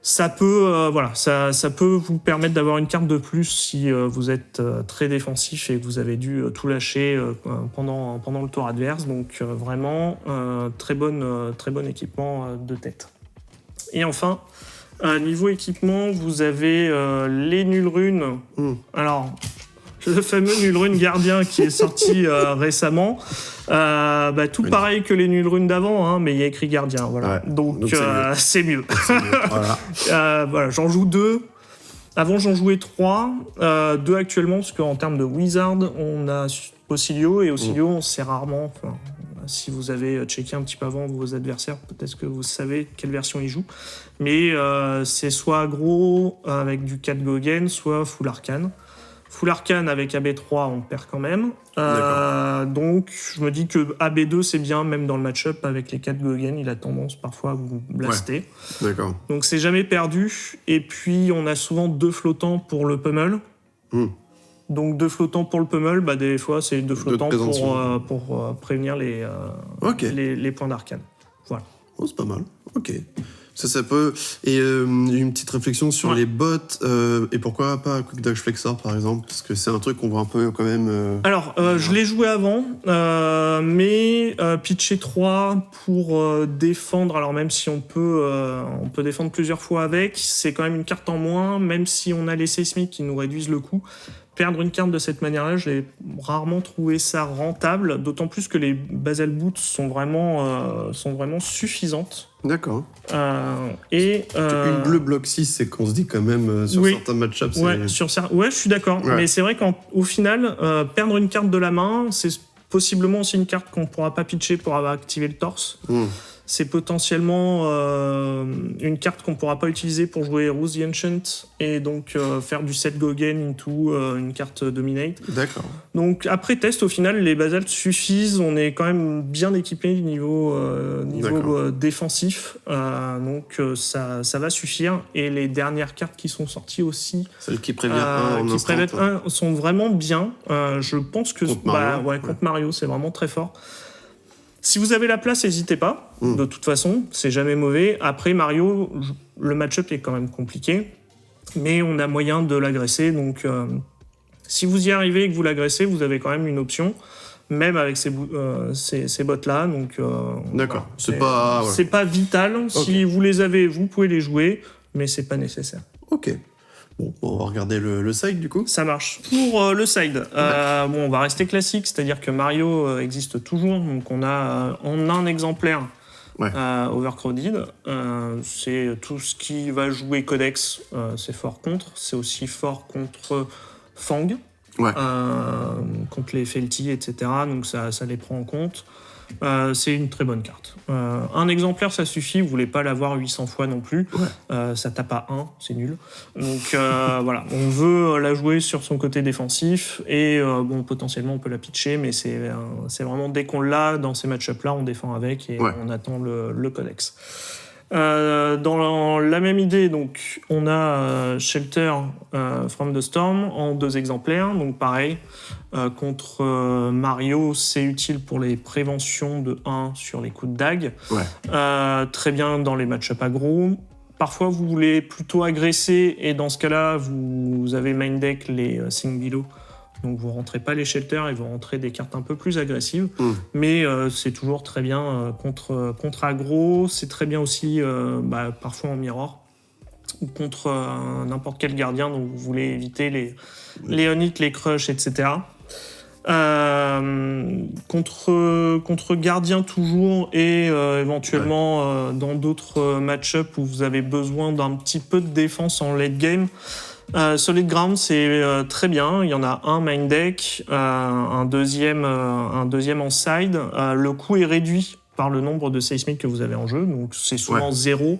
Ça peut, ça peut vous permettre d'avoir une carte de plus si vous êtes très défensif et que vous avez dû tout lâcher pendant le tour adverse. Donc vraiment, très bon équipement de tête. Et enfin, niveau équipement, vous avez les Null Runes. Alors, le fameux nul rune gardien qui est sorti récemment. Tout pareil que les nuls runes d'avant, hein, mais il y a écrit gardien. Voilà. Ouais, donc c'est mieux. Voilà. J'en joue 2. Avant, j'en jouais 3. 2 actuellement, parce qu'en termes de wizard, on a Ocilio, et Ocilio, c'est rarement... Si vous avez checké un petit peu avant vos adversaires, peut-être que vous savez quelle version ils jouent. Mais c'est soit aggro avec du 4 Gogen, soit full arcane. Full arcane avec AB3, on perd quand même. Donc, je me dis que AB2, c'est bien, même dans le match-up avec les 4 Gogen, il a tendance parfois à vous blaster. Ouais. D'accord. Donc, c'est jamais perdu. Et puis, on a souvent 2 flottants pour le pummel. Donc 2 flottants pour le pummel, des fois c'est 2 flottants pour prévenir les points d'arcane. Voilà. Oh, c'est pas mal. Ok. Ça peut. Et une petite réflexion sur les bots, et pourquoi pas Quick Dodge Flexor par exemple, parce que c'est un truc qu'on voit un peu quand même. Alors, je l'ai joué avant, mais pitcher 3 pour défendre, alors même si on peut défendre plusieurs fois avec, c'est quand même une carte en moins, même si on a les seismiques qui nous réduisent le coût. Perdre une carte de cette manière-là, j'ai rarement trouvé ça rentable, d'autant plus que les Basal Boots sont vraiment suffisantes. D'accord. Une bleue bloc 6, c'est qu'on se dit quand même sur certains match-ups. Je suis d'accord. Ouais. Mais c'est vrai qu'au final, perdre une carte de la main, c'est possiblement aussi une carte qu'on ne pourra pas pitcher pour avoir activé le torse. C'est potentiellement une carte qu'on ne pourra pas utiliser pour jouer Rose the Ancient et donc faire du 7 Gogen into une carte Dominate. D'accord. Donc après test, au final, les basaltes suffisent. On est quand même bien équipé niveau défensif. Donc ça va suffire. Et les dernières cartes qui sont sorties aussi, celles qui préviennent sont vraiment bien. Je pense que contre Mario, c'est vraiment très fort. Si vous avez la place, n'hésitez pas. De toute façon, c'est jamais mauvais. Après, Mario, le match-up est quand même compliqué. Mais on a moyen de l'agresser. Donc, si vous y arrivez et que vous l'agressez, vous avez quand même une option. Même avec ces bots-là. Donc, d'accord. C'est pas vital. Okay. Si vous les avez, vous pouvez les jouer. Mais c'est pas nécessaire. Ok. Bon, on va regarder le side du coup. Ça marche. Pour le side, on va rester classique, c'est-à-dire que Mario existe toujours. Donc on a en un exemplaire Overcrowded. C'est tout ce qui va jouer Codex, c'est fort contre. C'est aussi fort contre Fang, contre les Felty, etc. Donc ça les prend en compte. C'est une très bonne carte. Un exemplaire, ça suffit. Vous voulez pas l'avoir 800 fois non plus. Ça tape à 1, c'est nul. Donc voilà, on veut la jouer sur son côté défensif et potentiellement on peut la pitcher, mais c'est vraiment dès qu'on l'a dans ces match-up-là, on défend avec et on attend le codex. Dans la même idée, donc, on a Shelter from the Storm en 2 exemplaires. Donc pareil, contre Mario, c'est utile pour les préventions de 1 sur les coups de dague. Très bien dans les match-up aggro. Parfois, vous voulez plutôt agresser et dans ce cas-là, vous avez main deck les Sing Below. Donc vous ne rentrez pas les shelters et vous rentrez des cartes un peu plus agressives. Mais c'est toujours très bien contre aggro. C'est très bien aussi parfois en mirror. Ou contre n'importe quel gardien dont vous voulez éviter les on-hit, les crush, etc. Contre gardien toujours et éventuellement dans d'autres match-up où vous avez besoin d'un petit peu de défense en late game. Solid Ground, c'est très bien. Il y en a un main deck, un deuxième en side. Le coût est réduit par le nombre de seismiques que vous avez en jeu, donc c'est souvent 0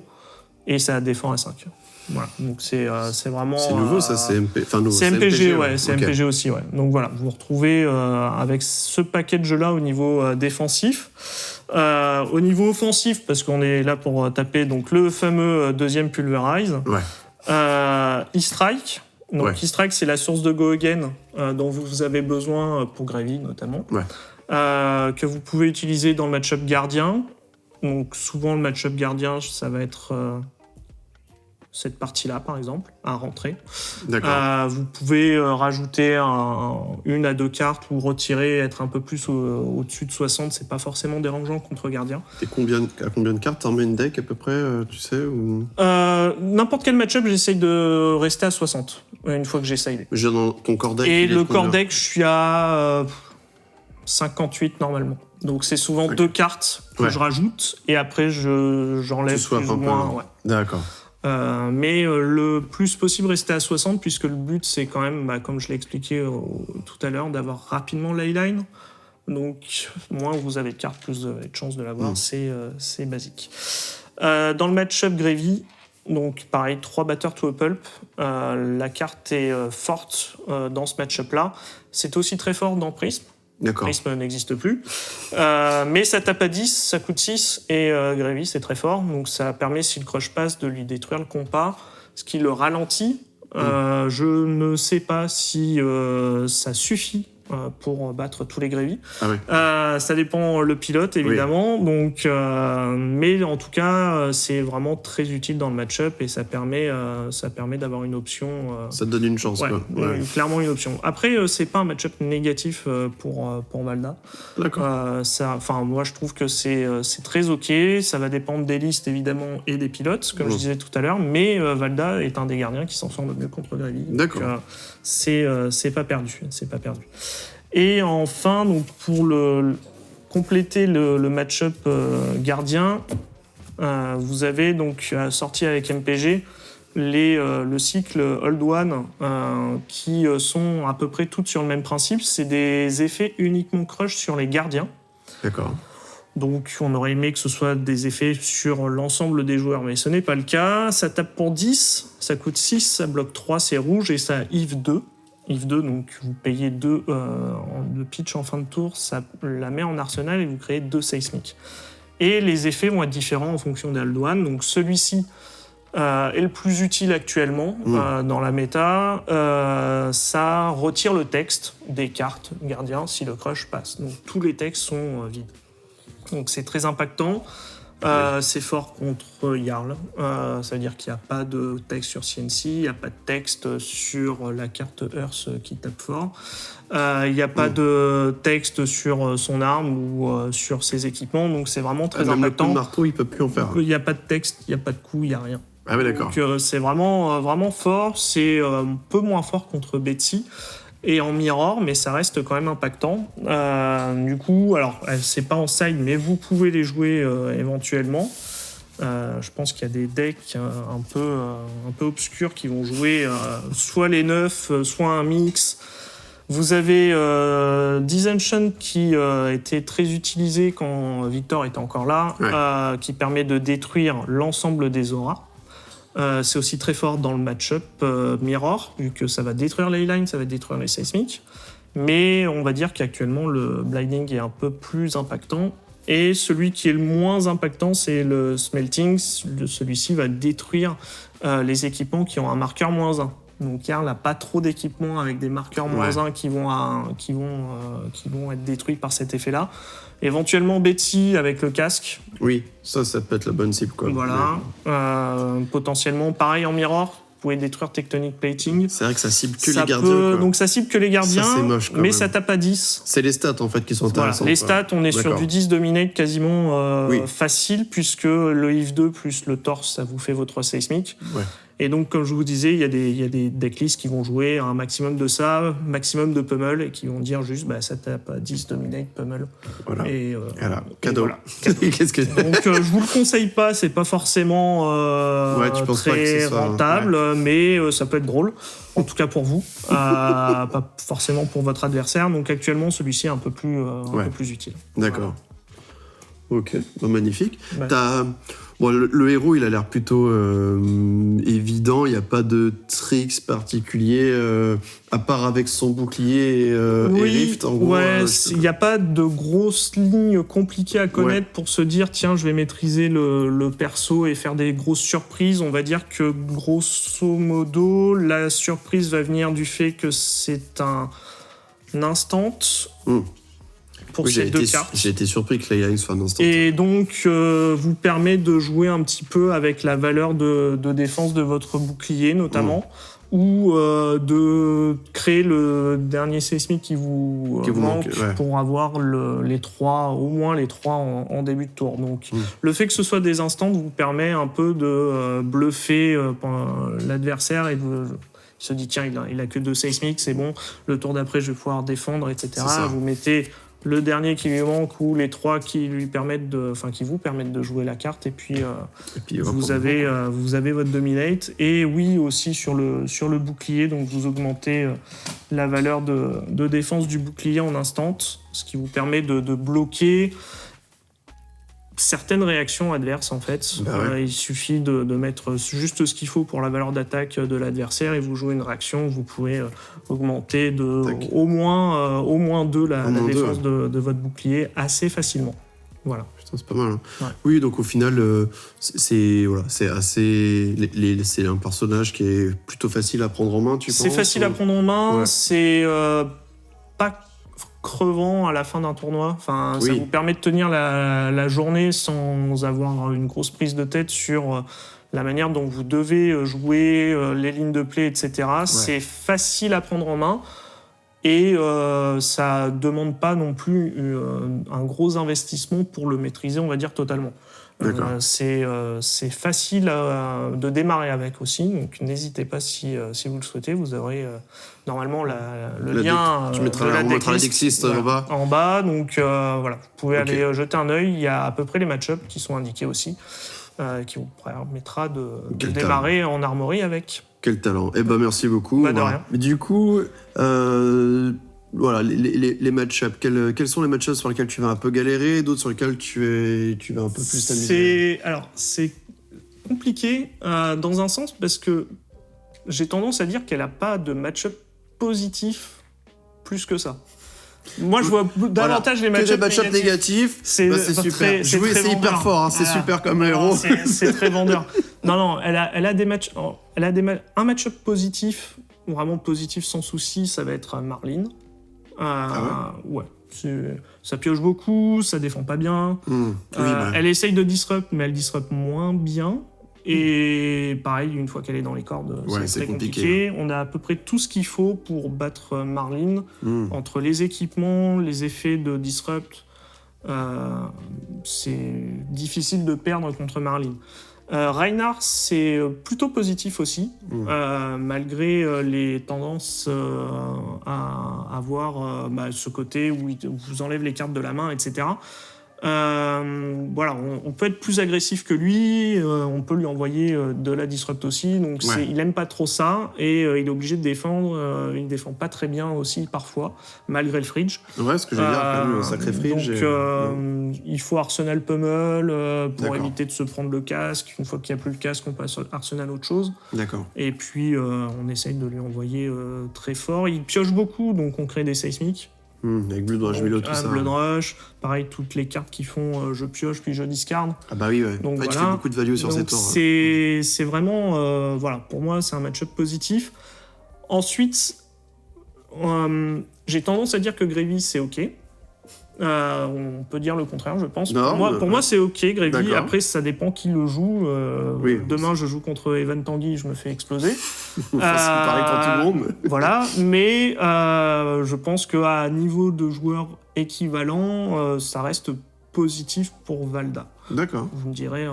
et ça défend à 5. Voilà, donc c'est vraiment. C'est nouveau, ça, c'est MPG. C'est MPG, c'est MPG aussi, Donc voilà, vous vous retrouvez avec ce package-là au niveau défensif. Au niveau offensif, parce qu'on est là pour taper donc le fameux deuxième Pulverize. E-Strike. Donc E-Strike, c'est la source de Go Again dont vous avez besoin pour Gravy notamment. Que vous pouvez utiliser dans le match-up gardien. Donc souvent le match-up gardien, ça va être cette partie-là, par exemple, à rentrer. D'accord. Vous pouvez rajouter 1 à 2 cartes ou retirer, être un peu plus au-dessus de 60. C'est pas forcément dérangeant contre gardien. Et à combien de cartes t'en mets une deck à peu près, tu sais ou... N'importe quel match-up, j'essaye de rester à 60 une fois que j'ai sidé. Dans ton core deck. Et le core deck, je suis à 58 normalement. Donc c'est souvent 2 cartes que je rajoute et après j'enlève plus ou moins. Ouais. D'accord. Mais le plus possible rester à 60 puisque le but c'est quand même, comme je l'ai expliqué tout à l'heure, d'avoir rapidement l'Eyline. Donc moins vous avez de cartes, plus vous avez de chances de l'avoir. C'est basique. Dans le match-up Gravy, donc pareil, 3 batteurs to a pulp. La carte est forte dans ce match-up là. C'est aussi très fort dans Prism. D'accord. Prism n'existe plus. Mais ça tape à 10, ça coûte 6, et Gravy, c'est très fort. Donc ça permet, si le crush passe, de lui détruire le compas, ce qui le ralentit. Je ne sais pas si ça suffit pour battre tous les Gravy. Ah oui. Ça dépend le pilote, évidemment. Oui. Donc, mais en tout cas, c'est vraiment très utile dans le match-up et ça permet d'avoir une option. Ça te donne une chance, quoi. Ouais. Clairement une option. Après, c'est pas un match-up négatif pour Valda. D'accord. Moi, je trouve que c'est très OK. Ça va dépendre des listes, évidemment, et des pilotes, comme je disais tout à l'heure. Mais Valda est un des gardiens qui s'en sort le mieux contre Gravy. D'accord. Donc, c'est pas perdu. C'est pas perdu. Et enfin, donc pour compléter le match-up gardien, vous avez donc sorti avec MPG le cycle Old One qui sont à peu près toutes sur le même principe. C'est des effets uniquement crush sur les gardiens. D'accord. Donc on aurait aimé que ce soit des effets sur l'ensemble des joueurs, mais ce n'est pas le cas. Ça tape pour 10, ça coûte 6, ça bloque 3, c'est rouge, et ça Eve 2. Eve 2, donc vous payez 2 de pitch en fin de tour, ça la met en arsenal et vous créez 2 seismiques. Et les effets vont être différents en fonction d'Alduan. Donc celui-ci est le plus utile actuellement dans la méta. Ça retire le texte des cartes gardiens si le crush passe. Donc tous les textes sont vides. Donc c'est très impactant. C'est fort contre Jarl. Ça veut dire qu'il n'y a pas de texte sur CNC, il n'y a pas de texte sur la carte Earth qui tape fort. Il n'y a pas de texte sur son arme ou sur ses équipements, donc c'est vraiment très impactant. Même le coup de marteau, il ne peut plus en faire. Il n'y a pas de texte, il n'y a pas de coup, il n'y a rien. Ah oui, d'accord. Donc c'est vraiment fort. C'est un peu moins fort contre Betsy et en mirror, mais ça reste quand même impactant. Du coup, alors c'est pas en side, mais vous pouvez les jouer éventuellement. Je pense qu'il y a des decks un peu obscurs qui vont jouer soit les 9, soit un mix. Vous avez Disenchant qui était très utilisé quand Victor était encore là, qui permet de détruire l'ensemble des auras. C'est aussi très fort dans le match-up Mirror, vu que ça va détruire les lines, ça va détruire les seismiques. Mais on va dire qu'actuellement, le blinding est un peu plus impactant. Et celui qui est le moins impactant, c'est le smelting. Celui-ci va détruire les équipements qui ont un marqueur -1. Donc Jarl n'a pas trop d'équipements avec des marqueurs -1 qui vont être détruits par cet effet-là. Éventuellement Betsy avec le casque. Oui, ça peut être la bonne cible, quoi. Voilà. Potentiellement, pareil en mirror, vous pouvez détruire Tectonic Plating. C'est vrai que ça cible que les gardiens. Quoi. Donc ça cible que les gardiens, ça, c'est moche, mais même. Ça tape à 10. C'est les stats en fait qui sont intéressantes. Les stats, on est sur du 10 dominate quasiment facile, puisque le Eve 2 plus le torse, ça vous fait vos 3 seismiques. Ouais. Et donc, comme je vous disais, il y a des decklists qui vont jouer un maximum de ça, maximum de pummel, et qui vont dire juste, ça tape à 10 dominate pummel. Voilà. Et, cadeau. Voilà, cadeau. Qu'est-ce que... Donc, je vous le conseille pas, c'est pas forcément très rentable, mais ça peut être drôle. En tout cas pour vous, pas forcément pour votre adversaire. Donc, actuellement, celui-ci est un peu plus utile. D'accord. Voilà. Ok, magnifique. Le héros, il a l'air plutôt évident. Il n'y a pas de tricks particuliers, à part avec son bouclier et Rift. En gros, il n'y a pas de grosses lignes compliquées à connaître pour se dire tiens, je vais maîtriser le perso et faire des grosses surprises. On va dire que grosso modo, la surprise va venir du fait que c'est un instant. pour ces deux cartes. J'ai été surpris que Leylines soit un instant. Et donc, vous permet de jouer un petit peu avec la valeur de défense de votre bouclier, notamment, ou de créer le dernier séismique qui vous manque pour avoir les trois, au moins les trois en début de tour. Donc, le fait que ce soit des instants vous permet un peu de bluffer l'adversaire et de... Il se dit, tiens, il a que 2 séismiques, c'est bon, le tour d'après, je vais pouvoir défendre, etc. Vous mettez le dernier qui lui manque ou les 3 qui lui permettent qui vous permettent de jouer la carte, et puis vous avez votre dominate. Et oui, aussi sur le bouclier, donc vous augmentez la valeur de défense du bouclier en instant, ce qui vous permet de bloquer certaines réactions adverses, en fait. Il suffit de mettre juste ce qu'il faut pour la valeur d'attaque de l'adversaire et vous jouez une réaction, vous pouvez augmenter au moins 2 la défense de votre bouclier assez facilement. Voilà. Putain, c'est pas mal. Hein. Oui, donc au final, c'est assez... c'est un personnage qui est plutôt facile à prendre en main, tu penses ? C'est facile à prendre en main, c'est pas crevant à la fin d'un tournoi. Ça vous permet de tenir la journée sans avoir une grosse prise de tête sur la manière dont vous devez jouer, les lignes de play, etc. C'est facile à prendre en main et ça demande pas non plus un gros investissement pour le maîtriser, on va dire, totalement. C'est facile de démarrer avec aussi, donc n'hésitez pas si vous le souhaitez. Vous aurez normalement le lien tu mettras la decklist en bas, donc voilà, vous pouvez aller jeter un œil. Il y a à peu près les match-ups qui sont indiqués aussi, qui vous permettra de démarrer en armory avec. Quel talent. Eh ben merci beaucoup. De rien. Mais du coup, voilà, les match-ups. Quels sont les match-ups sur lesquels tu vas un peu galérer, d'autres sur lesquels tu vas un peu plus t'amuser ? C'est compliqué dans un sens parce que j'ai tendance à dire qu'elle n'a pas de match-up positif plus que ça. Moi, je vois davantage les match-up négatifs. C'est super. Jouer, c'est hyper fort. Hein, c'est super comme héros. C'est très vendeur. Non, elle a des match. Un match-up positif, vraiment positif sans souci, ça va être Marlene. Ça pioche beaucoup, ça défend pas bien. Elle essaye de disrupt, mais elle disrupt moins bien. Et pareil, une fois qu'elle est dans les cordes, c'est très compliqué. On a à peu près tout ce qu'il faut pour battre Marlene, entre les équipements, les effets de disrupt. C'est difficile de perdre contre Marlene. Reinhardt, c'est plutôt positif aussi, malgré les tendances à avoir ce côté où il vous enlève les cartes de la main, etc. On peut être plus agressif que lui, on peut lui envoyer de la disrupt aussi, donc il aime pas trop ça, et il est obligé de défendre, il défend pas très bien aussi parfois, malgré le fridge. Ouais, ce que j'ai dit, quand même, un sacré fridge. Donc il faut Arsenal Pummel pour éviter de se prendre le casque. Une fois qu'il n'y a plus le casque, on passe Arsenal autre chose. D'accord. Et puis on essaye de lui envoyer très fort. Il pioche beaucoup, donc on crée des seismiques. Avec Blood Rush, Milo, tout ça. Blood Rush, pareil, toutes les cartes qui font je pioche puis je discard. Ah bah oui, ouais. Donc, tu fais beaucoup de value sur ces tours. C'est vraiment, pour moi, c'est un match-up positif. Ensuite, j'ai tendance à dire que Gravy, c'est OK. On peut dire le contraire, je pense. Pour moi, c'est OK, Gravy. D'accord. Après, ça dépend qui le joue. Demain, je joue contre Evan Tanguy, je me fais exploser. C'est pareil pour tout le monde. Voilà, mais je pense qu'à niveau de joueur équivalent, ça reste positif pour Valda. D'accord. Vous direz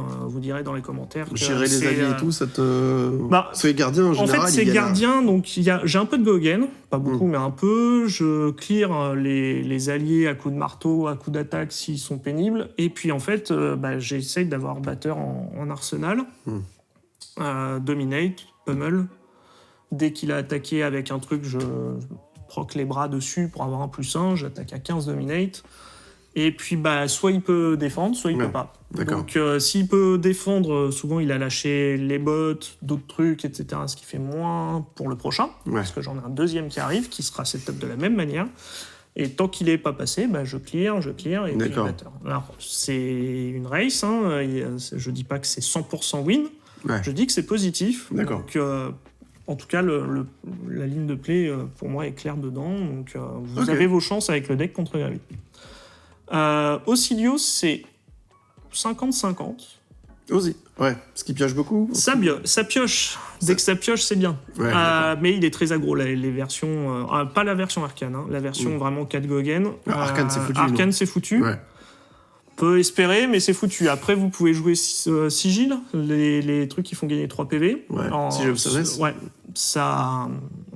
dans les commentaires. Gérer les alliés et tout, ça te... c'est gardien en général. En fait, c'est gardien, donc j'ai un peu de Gogen, pas beaucoup, mais un peu. Je clear les alliés à coups de marteau, à coups d'attaque s'ils sont pénibles. Et puis, en fait, j'essaye d'avoir batteur en arsenal. Dominate, pummel. Dès qu'il a attaqué avec un truc, je proc les bras dessus pour avoir un +1. J'attaque à 15 dominate. Et puis, soit il peut défendre, soit il peut pas. D'accord. Donc, s'il peut défendre, souvent, il a lâché les bots, d'autres trucs, etc., ce qui fait moins pour le prochain, parce que j'en ai un deuxième qui arrive, qui sera setup de la même manière. Et tant qu'il n'est pas passé, je clear, et puis batteur. Alors, c'est une race, hein, je dis pas que c'est 100% win, je dis que c'est positif. D'accord. Donc, en tout cas, la ligne de play, pour moi, est claire dedans. Donc, vous avez vos chances avec le deck contre Gravy. Ocilio, c'est 50-50. Aussi, ouais, parce qu'il pioche beaucoup. Ça pioche. Dès que ça pioche, c'est bien. Ouais, mais il est très aggro, les versions... pas la version Arcane, hein, la version vraiment 4 Gogen. Arcane, c'est foutu. Arcane, c'est foutu. Ouais. On peut espérer, mais c'est foutu. Après, vous pouvez jouer Sigil, les trucs qui font gagner 3 PV. Ouais, Sigil of Sadness. Ouais, ça,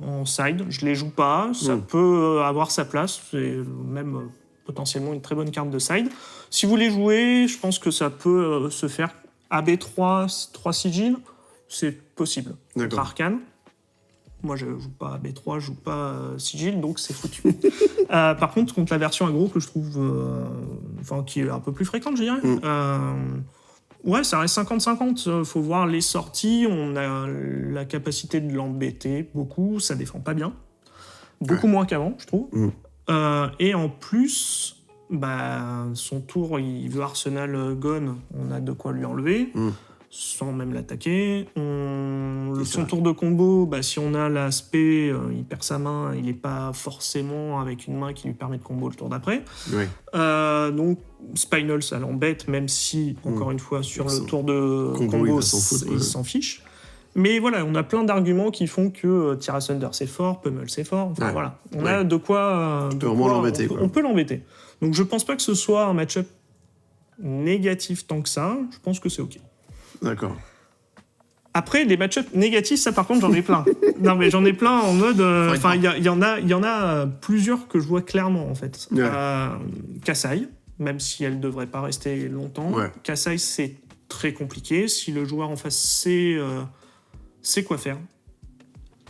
en side, je les joue pas. Ça peut avoir sa place. C'est même potentiellement une très bonne carte de side. Si vous les jouez, je pense que ça peut se faire AB3, 3 Sigil. C'est possible. Contre Arcane. Moi, je joue pas AB3, je joue pas Sigil, donc c'est foutu. Par contre, contre la version aggro que je trouve... qui est un peu plus fréquente, je dirais. Ouais, ça reste 50-50. Faut voir les sorties. On a la capacité de l'embêter beaucoup. Ça défend pas bien. Beaucoup moins qu'avant, je trouve. Et en plus, son tour, il veut Arsenal Gone. On a de quoi lui enlever. Sans même l'attaquer. Son tour de combo, si on a l'aspect, il perd sa main, il n'est pas forcément avec une main qui lui permet de combo le tour d'après. Oui. Donc, Spinal, ça l'embête, même si, encore une fois, sur le tour de combo, il s'en fiche. Mais voilà, on a plein d'arguments qui font que Tira Thunder, c'est fort, Pummel, c'est fort. Enfin, voilà. On a de quoi... on peut vraiment l'embêter. On peut l'embêter. Donc, je pense pas que ce soit un match-up négatif tant que ça. Je pense que c'est OK. D'accord. Après, les match-ups négatifs, ça par contre, j'en ai plein. Non, mais j'en ai plein en mode... il y en a plusieurs que je vois clairement, en fait. Ouais. Kassai, même si elle ne devrait pas rester longtemps. Ouais. Kassai, c'est très compliqué. Si le joueur en face sait quoi faire,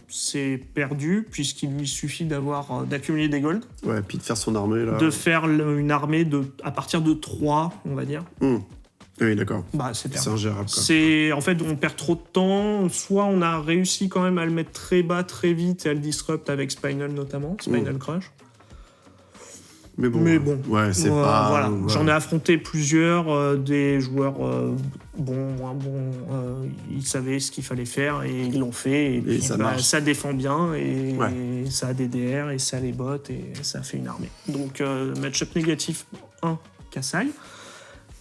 c'est perdu, puisqu'il lui suffit d'accumuler des golds. Ouais, puis de faire son armée, là. De faire une armée à partir de 3, on va dire. Oui, d'accord. C'est ingérable, quoi. En fait, on perd trop de temps. Soit on a réussi quand même à le mettre très bas, très vite, et à le disrupt avec Spinal notamment, Spinal Crush. Mais bon. Ouais, c'est pas... Voilà. J'en ai affronté plusieurs, des joueurs bons, moins bons. Ils savaient ce qu'il fallait faire, et ils l'ont fait. Et puis, ça défend bien, et ça a des DR, et ça a les bots, et ça fait une armée. Donc, match-up négatif 1, Kassai.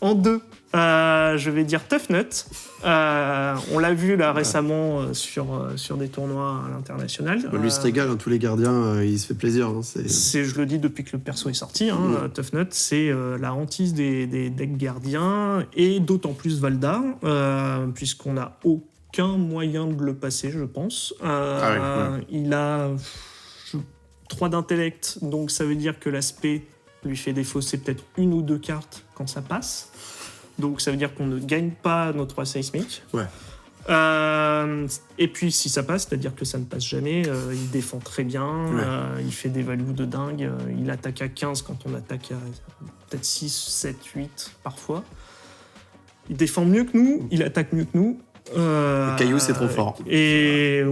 En 2, je vais dire Tough Nut. On l'a vu là récemment sur des tournois à l'international. Lui se régale, tous les gardiens, il se fait plaisir. Je le dis depuis que le perso est sorti. Tough Nut, c'est la hantise des decks gardiens, et d'autant plus Valda, puisqu'on n'a aucun moyen de le passer, je pense. Il a 3 d'intellect, donc ça veut dire que l'aspect lui fait défausser peut-être 1 ou 2 cartes quand ça passe. Donc ça veut dire qu'on ne gagne pas nos 3 seismiques. Ouais. Et puis si ça passe, c'est-à-dire que ça ne passe jamais, il défend très bien, il fait des values de dingue, il attaque à 15 quand on attaque à peut-être 6, 7, 8 parfois. Il défend mieux que nous, il attaque mieux que nous. Le caillou, c'est trop fort. Et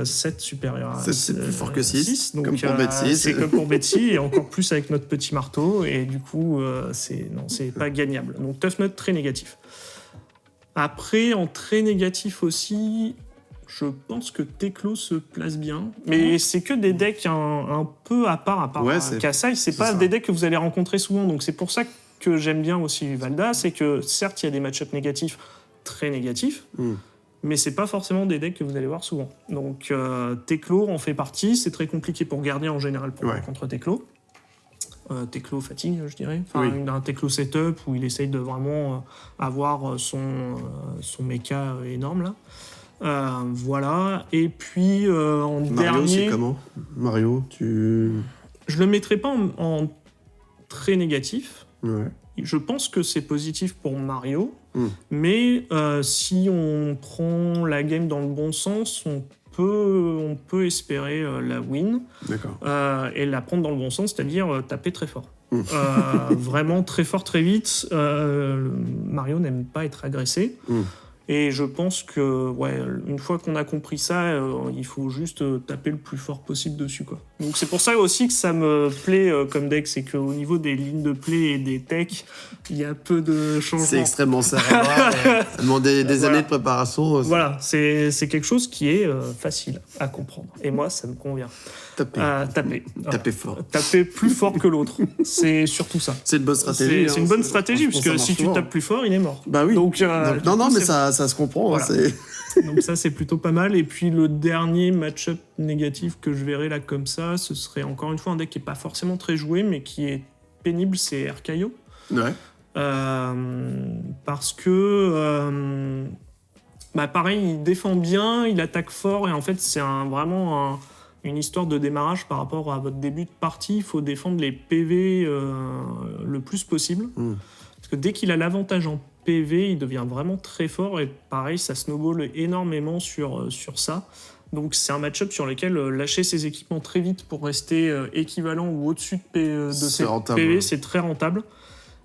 7 supérieur à 7, c'est plus fort que 6, donc, comme pour Betsy. C'est comme pour Betsy, et encore plus avec notre petit marteau, et du coup, c'est pas gagnable. Donc Tough Nut, très négatif. Après, en très négatif aussi, je pense que Teklo se place bien, mais c'est que des decks un peu à part Kassai, c'est pas des decks que vous allez rencontrer souvent, donc c'est pour ça que j'aime bien aussi Valda, c'est que certes, il y a des match-ups négatifs, très négatif, mais c'est pas forcément des decks que vous allez voir souvent. Donc Teklo en fait partie, c'est très compliqué pour gardien en général contre Teklo. Teklo fatigue, je dirais. Un Teklo setup où il essaye de vraiment avoir son mecha énorme là. Voilà. Et puis en Mario, dernier... c'est comment Mario, Je le mettrai pas en très négatif. Ouais. Je pense que c'est positif pour Mario, mais si on prend la game dans le bon sens, on peut espérer la win. D'accord. Et la prendre dans le bon sens, c'est-à-dire taper très fort. Vraiment très fort, très vite. Mario n'aime pas être agressé. Et je pense que, ouais, une fois qu'on a compris ça, il faut juste taper le plus fort possible dessus, quoi. Donc c'est pour ça aussi que ça me plaît comme deck, c'est qu'au niveau des lignes de play et des techs, il y a peu de changements. C'est extrêmement cérébral. Ça demande des années de préparation. Voilà, c'est quelque chose qui est facile à comprendre. Et moi, ça me convient. Taper fort. Taper plus fort que l'autre. C'est surtout ça. C'est une bonne stratégie. C'est une bonne stratégie, parce que si tu tapes plus fort, il est mort. Bah oui. Donc, non, mais ça se comprend. Voilà. Hein, donc ça, c'est plutôt pas mal. Et puis le dernier match-up négatif que je verrais là comme ça, ce serait encore une fois un deck qui est pas forcément très joué, mais qui est pénible, c'est Arcaio. Ouais. Parce que... pareil, il défend bien, il attaque fort, et en fait, c'est vraiment une histoire de démarrage par rapport à votre début de partie. Il faut défendre les PV le plus possible. Parce que dès qu'il a l'avantage en PV, il devient vraiment très fort, et pareil, ça snowball énormément sur ça. Donc c'est un match-up sur lequel lâcher ses équipements très vite pour rester équivalent ou au-dessus de ses PV, c'est très rentable.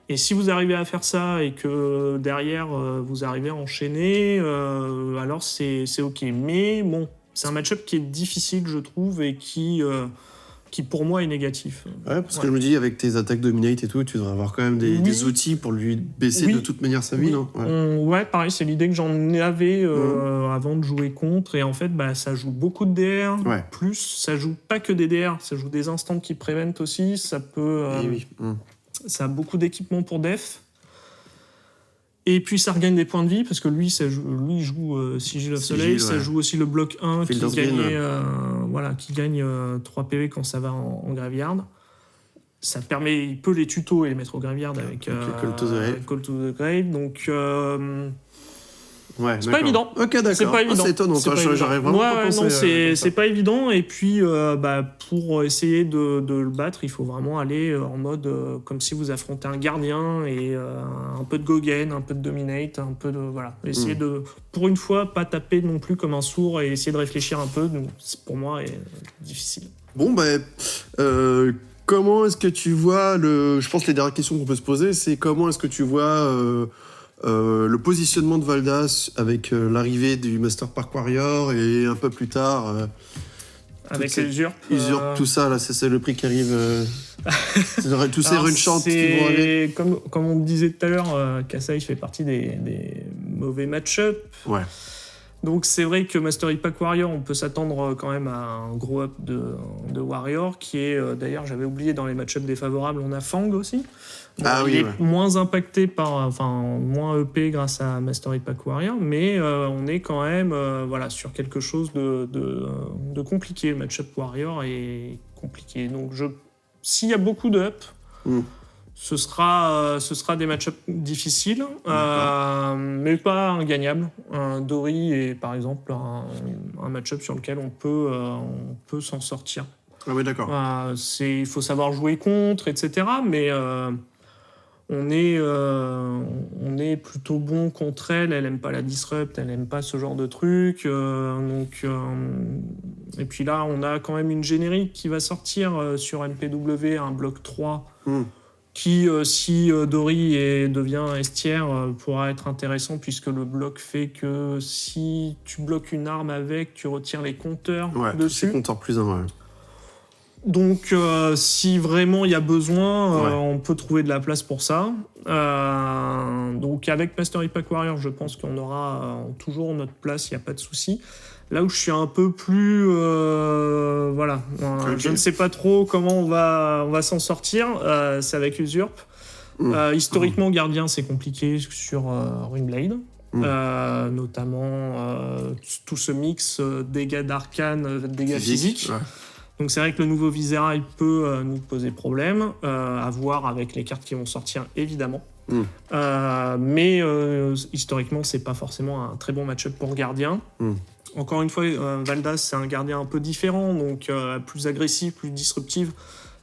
Et si vous arrivez à faire ça et que derrière vous arrivez à enchaîner, alors c'est ok. Mais bon, c'est un match-up qui est difficile, je trouve, et qui pour moi est négatif. Ouais, parce que je me dis, avec tes attaques dominate et tout, tu devrais avoir quand même des outils pour lui baisser de toute manière sa vie, non? Ouais, pareil, c'est l'idée que j'en avais avant de jouer contre. Et en fait, ça joue beaucoup de DR. Plus, ça joue pas que des DR, ça joue des instants qui préventent aussi. Ça peut... Ça a beaucoup d'équipements pour def. Et puis ça regagne des points de vie, parce que lui il joue Sigil of Soleil, ça joue aussi le bloc 1 qui gagne 3 PV quand ça va en graveyard. Ça permet, il peut les tutos et les mettre au graveyard avec Call to the Grave. Donc c'est pas évident. Ok, d'accord. C'est pas évident. C'est étonnant. J'arrive vraiment pas à penser. Non, c'est pas évident. Et puis, pour essayer de le battre, il faut vraiment aller en mode comme si vous affrontez un gardien, et un peu de Gogen, un peu de Dominate, un peu de... Voilà. Essayer de, pour une fois, pas taper non plus comme un sourd, et essayer de réfléchir un peu. Donc, pour moi, est difficile. Bon, comment est-ce que tu vois Je pense que les dernières questions qu'on peut se poser, c'est comment est-ce que tu vois... le positionnement de Valdas avec l'arrivée du Master Park Warrior, et un peu plus tard avec Usurp, tout ça là, c'est le prix qui arrive. Tous ces runechants qui vont aller. Comme on disait tout à l'heure, Kassai fait partie des mauvais match-up. Ouais. Donc c'est vrai que Master Pack Warrior, on peut s'attendre quand même à un gros up de Warrior, qui est d'ailleurs, j'avais oublié, dans les match-ups défavorables, on a Fang aussi. Il est moins impacté moins EP grâce à Master Pack Warrior, mais on est quand même sur quelque chose de compliqué. Le match-up Warrior est compliqué. Donc s'il y a beaucoup de up, ce sera des match-up difficiles, mais pas ingagnables. Dory est par exemple un match-up sur lequel on peut s'en sortir. Ah oui, d'accord. Il faut savoir jouer contre, etc. Mais on est plutôt bon contre elle. Elle aime pas la disrupt, elle aime pas ce genre de truc. Et puis là, on a quand même une générique qui va sortir sur MPW, un bloc 3, qui, si Dory devient estière, pourra être intéressant, puisque le bloc fait que si tu bloques une arme avec, tu retires les compteurs dessus. C'est compteur plus 1, Donc, si vraiment il y a besoin, on peut trouver de la place pour ça. Donc, avec Master Pack Warrior, je pense qu'on aura toujours notre place, il n'y a pas de souci. Là où je suis un peu plus... je ne sais pas trop comment on va s'en sortir, c'est avec Usurp. Historiquement, Gardien, c'est compliqué sur Runeblade. Notamment tout ce mix dégâts d'arcane, dégâts physiques. Donc c'est vrai que le nouveau Viscera, il peut nous poser problème, à voir avec les cartes qui vont sortir, évidemment. Mais historiquement, c'est pas forcément un très bon match-up pour Gardien. Encore une fois, Valdas, c'est un gardien un peu différent, donc plus agressif, plus disruptive.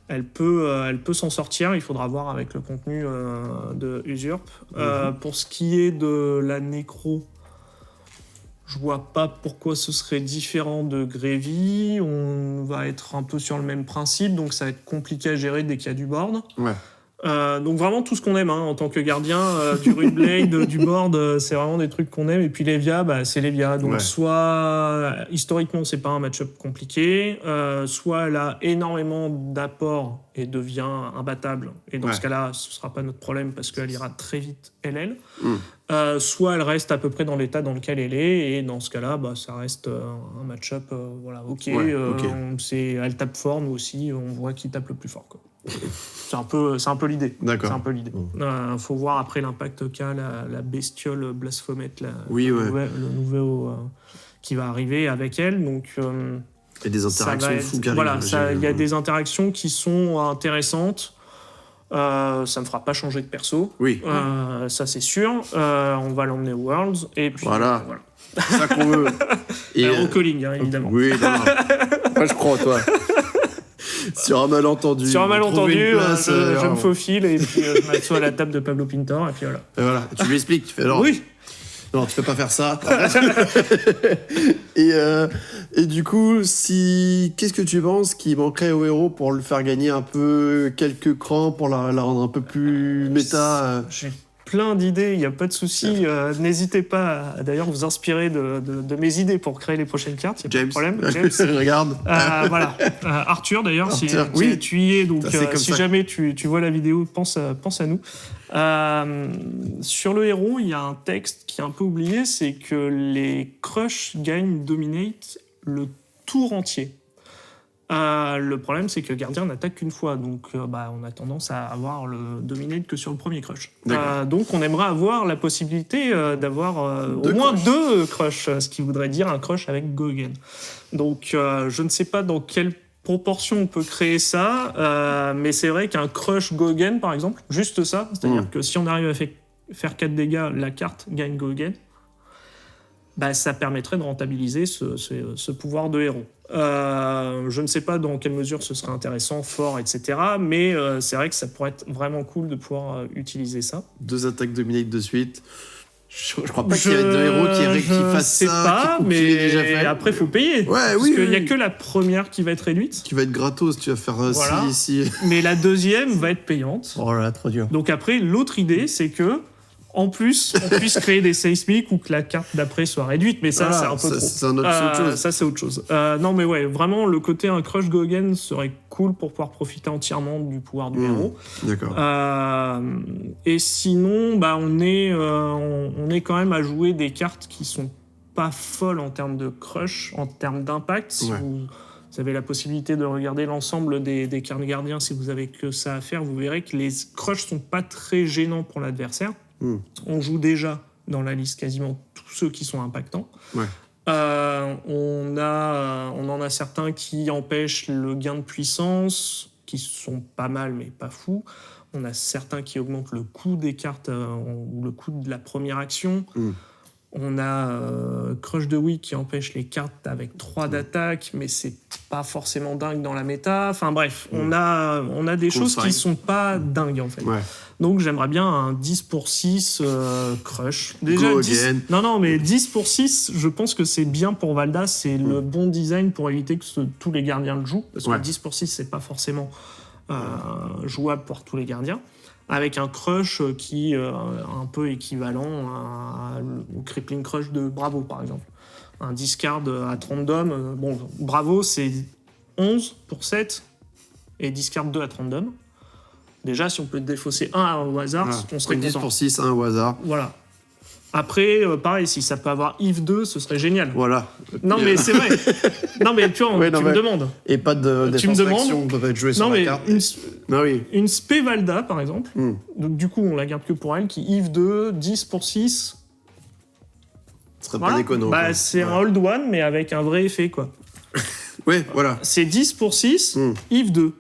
Elle peut s'en sortir, il faudra voir avec le contenu de Usurp. Pour ce qui est de la nécro, je vois pas pourquoi ce serait différent de Grévy. On va être un peu sur le même principe, donc ça va être compliqué à gérer dès qu'il y a du board. Donc vraiment tout ce qu'on aime en tant que gardien, du Runeblade, du board, c'est vraiment des trucs qu'on aime. Et puis Lévia, c'est Lévia. Donc soit historiquement c'est pas un match-up compliqué, soit elle a énormément d'apports et devient imbattable. Et dans ce cas-là, ce sera pas notre problème parce qu'elle ira très vite LL. Soit elle reste à peu près dans l'état dans lequel elle est, et dans ce cas-là, ça reste un match-up, ok. Elle tape fort, nous aussi, on voit qui tape le plus fort, quoi. C'est un peu l'idée. D'accord. C'est un peu l'idée. Faut voir après l'impact qu'a la bestiole Blasphomette, le nouveau qui va arriver avec elle. Donc, et des interactions fous qui arrivent. Voilà, il y a des interactions qui sont intéressantes. Ça me fera pas changer de perso. Oui. Ça c'est sûr. On va l'emmener au Worlds et puis voilà. C'est ça qu'on veut. Et au calling, évidemment. Oui, non. Moi je crois en toi. Sur un malentendu. Sur un malentendu, je me faufile et puis je m'assois à la table de Pablo Pintor et puis voilà. Et voilà. Tu lui expliques, tu fais alors. Oui. Non, tu peux pas faire ça. Et du coup, qu'est-ce que tu penses qu'il manquerait au héros pour le faire gagner un peu quelques crans, pour la rendre un peu plus méta J'ai plein d'idées, il n'y a pas de souci. N'hésitez pas à d'ailleurs vous inspirer de mes idées pour créer les prochaines cartes. Il n'y a pas de problème. James. Regarde. Voilà. Arthur, d'ailleurs, si tu y es, donc si jamais tu vois la vidéo, pense à nous. Sur le héros, il y a un texte qui est un peu oublié, c'est que les crushs gagnent Dominate le tour entier. Le problème, c'est que Gardien n'attaque qu'une fois, donc on a tendance à avoir le Dominate que sur le premier crush. Donc on aimerait avoir la possibilité d'avoir au moins 2 crushs, ce qui voudrait dire un crush avec Gogen. Donc je ne sais pas dans quelle proportion on peut créer ça, mais c'est vrai qu'un crush Gogen, par exemple, juste ça, c'est-à-dire que si on arrive à faire 4 dégâts, la carte gagne Gogen, ça permettrait de rentabiliser ce pouvoir de héros. Je ne sais pas dans quelle mesure ce serait intéressant, fort, etc. Mais c'est vrai que ça pourrait être vraiment cool de pouvoir utiliser ça. 2 attaques Dominate de suite. Je crois pas qu'il y ait 2 héros qui fassent ça. Je sais pas, mais déjà fait. après, il faut payer. Parce qu'il n'y a que la première qui va être réduite. Qui va être gratos, tu vas faire si. Mais la deuxième va être payante. Oh là là, trop dur. Donc après, l'autre idée, c'est que en plus, on puisse créer des seismiques ou que la carte d'après soit réduite, mais ça, c'est un peu trop. C'est autre chose. Ça, c'est autre chose. Non, mais ouais, vraiment, le côté un crush Gogen serait cool pour pouvoir profiter entièrement du pouvoir du héros. D'accord. Et sinon, on est quand même à jouer des cartes qui sont pas folles en termes de crush, en termes d'impact. Si vous avez la possibilité de regarder l'ensemble des cartes gardiens, si vous avez que ça à faire, vous verrez que les crushs sont pas très gênants pour l'adversaire. On joue déjà dans la liste quasiment tous ceux qui sont impactants. On en a certains qui empêchent le gain de puissance, qui sont pas mal mais pas fous. On a certains qui augmentent le coût des cartes ou le coût de la première action. On a Crush de Wick qui empêche les cartes avec 3 d'attaque, mais c'est pas forcément dingue dans la méta. Enfin bref, on a des choses qui sont pas dingues en fait. Donc j'aimerais bien un 10 pour 6 Crush. Déjà 10... Non, mais 10 pour 6, je pense que c'est bien pour Valda, c'est le bon design pour éviter que tous les gardiens le jouent. Parce que 10 pour 6, c'est pas forcément jouable pour tous les gardiens. Avec un crush qui est un peu équivalent au crippling crush de Bravo, par exemple. Un discard à 30 d'hommes. Bravo, c'est 11 pour 7 et discard 2 à 30 d'hommes. Déjà, si on peut défausser 1 au hasard, on serait content. 10 pour 6, 1 au hasard. Voilà. Après, pareil, si ça peut avoir Yves 2, ce serait génial. Voilà. Non, mais c'est vrai. Non, mais tu vois, tu me demandes. Et pas de défense d'action, on peut pas être joué sur la carte. Une Spé Valda, par exemple, donc du coup, on la garde que pour elle, qui Yves 2, 10 pour 6. Ce serait pas déconnant. C'est un hold one, mais avec un vrai effet, quoi. Voilà. C'est 10 pour 6, Yves 2.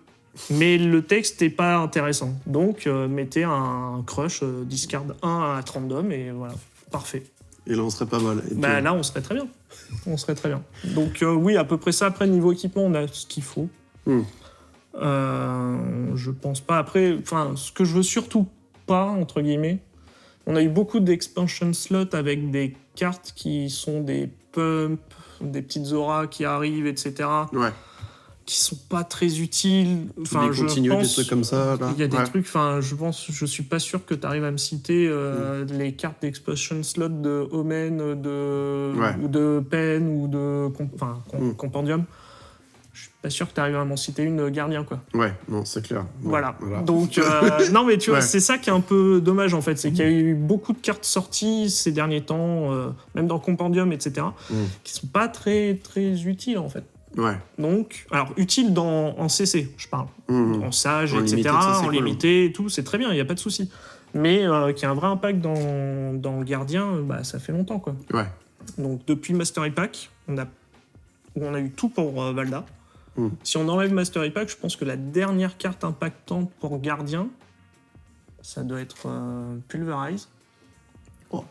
Mais le texte n'est pas intéressant. Donc, mettez un crush, discard 1 à 30 d'hommes, et voilà. Parfait. Et là, on serait pas mal. Là, on serait très bien. Donc, oui, à peu près ça. Après, niveau équipement, on a ce qu'il faut. Je pense pas. Après, ce que je veux surtout pas, entre guillemets, on a eu beaucoup d'expansion slots avec des cartes qui sont des pumps, des petites auras qui arrivent, etc. qui sont pas très utiles. Enfin, les je continues, des pense, trucs comme ça, là. il y a des Ouais. trucs, enfin, je suis pas sûr que tu arrives à me citer les cartes d'expansion slot de Omen, Ouais. ou de Pen, ou de Mm. Compendium. Je suis pas sûr que tu arrives à m'en citer une gardien, quoi. Ouais, non, c'est clair. Ouais, Voilà. Donc, non, mais tu vois, Ouais. c'est ça qui est un peu dommage, en fait. C'est qu'il y a eu beaucoup de cartes sorties ces derniers temps, même dans Compendium, etc., qui sont pas très, très utiles, en fait. Ouais. Donc, alors, utiles en CC, je parle. En Sage, En etc., limité, ça, c'est en cool. limité et tout, c'est très bien, il n'y a pas de souci. Mais qu'il y a un vrai impact dans le gardien, bah, ça fait longtemps, quoi. Ouais. Donc, depuis Mastery Pack, on a eu tout pour Valda. Si on enlève Mastery Pack, je pense que la dernière carte impactante pour gardien, ça doit être Pulverize. Oh,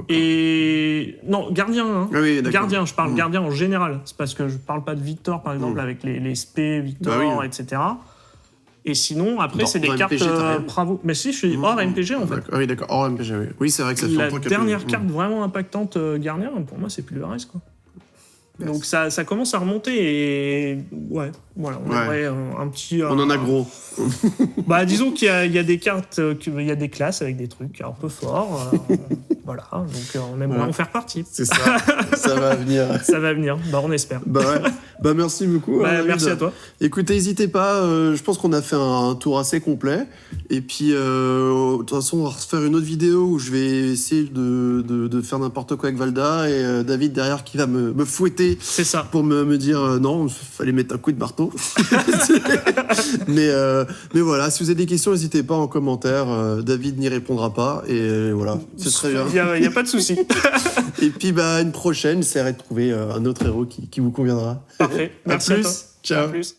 Et non, gardien, hein. Ah oui, d'accord. Gardien, je parle gardien en général. C'est parce que je parle pas de Victor, par exemple, avec les SP, Victor, Bah oui. etc. Et sinon, après, Dans- c'est des dans cartes MPG, t'as rien. Bravo. Mais si, je suis hors MPG, en fait. D'accord. Ah oui, d'accord. Hors MPG, oui. Oui, c'est vrai que ça fait La longtemps qu'il y a dernière plus- carte vraiment impactante gardien, pour moi, c'est Pulverize, quoi. Yes. Donc ça commence à remonter et ouais, voilà, on aimerait un petit... On en a gros. Bah disons qu'il y a des cartes, il y a des classes avec des trucs un peu forts, voilà, donc on aimerait en faire partie. C'est ça. Ça va venir. Ça va venir, bah on espère. Bah ouais. Bah merci beaucoup. Bah, David. merci à toi. Écoutez, n'hésitez pas. Je pense qu'on a fait un tour assez complet. Et puis, de toute façon, on va refaire une autre vidéo où je vais essayer de faire n'importe quoi avec Valda et David derrière qui va me fouetter C'est ça. pour me dire non, il fallait mettre un coup de marteau. mais voilà, si vous avez des questions, n'hésitez pas en commentaire. David n'y répondra pas. Et voilà, c'est très bien. Il n'y a pas de souci. Et puis, bah, une prochaine, j'essaierai de trouver un autre héros qui vous conviendra. Parfait. Merci à plus. toi. Ciao. À plus.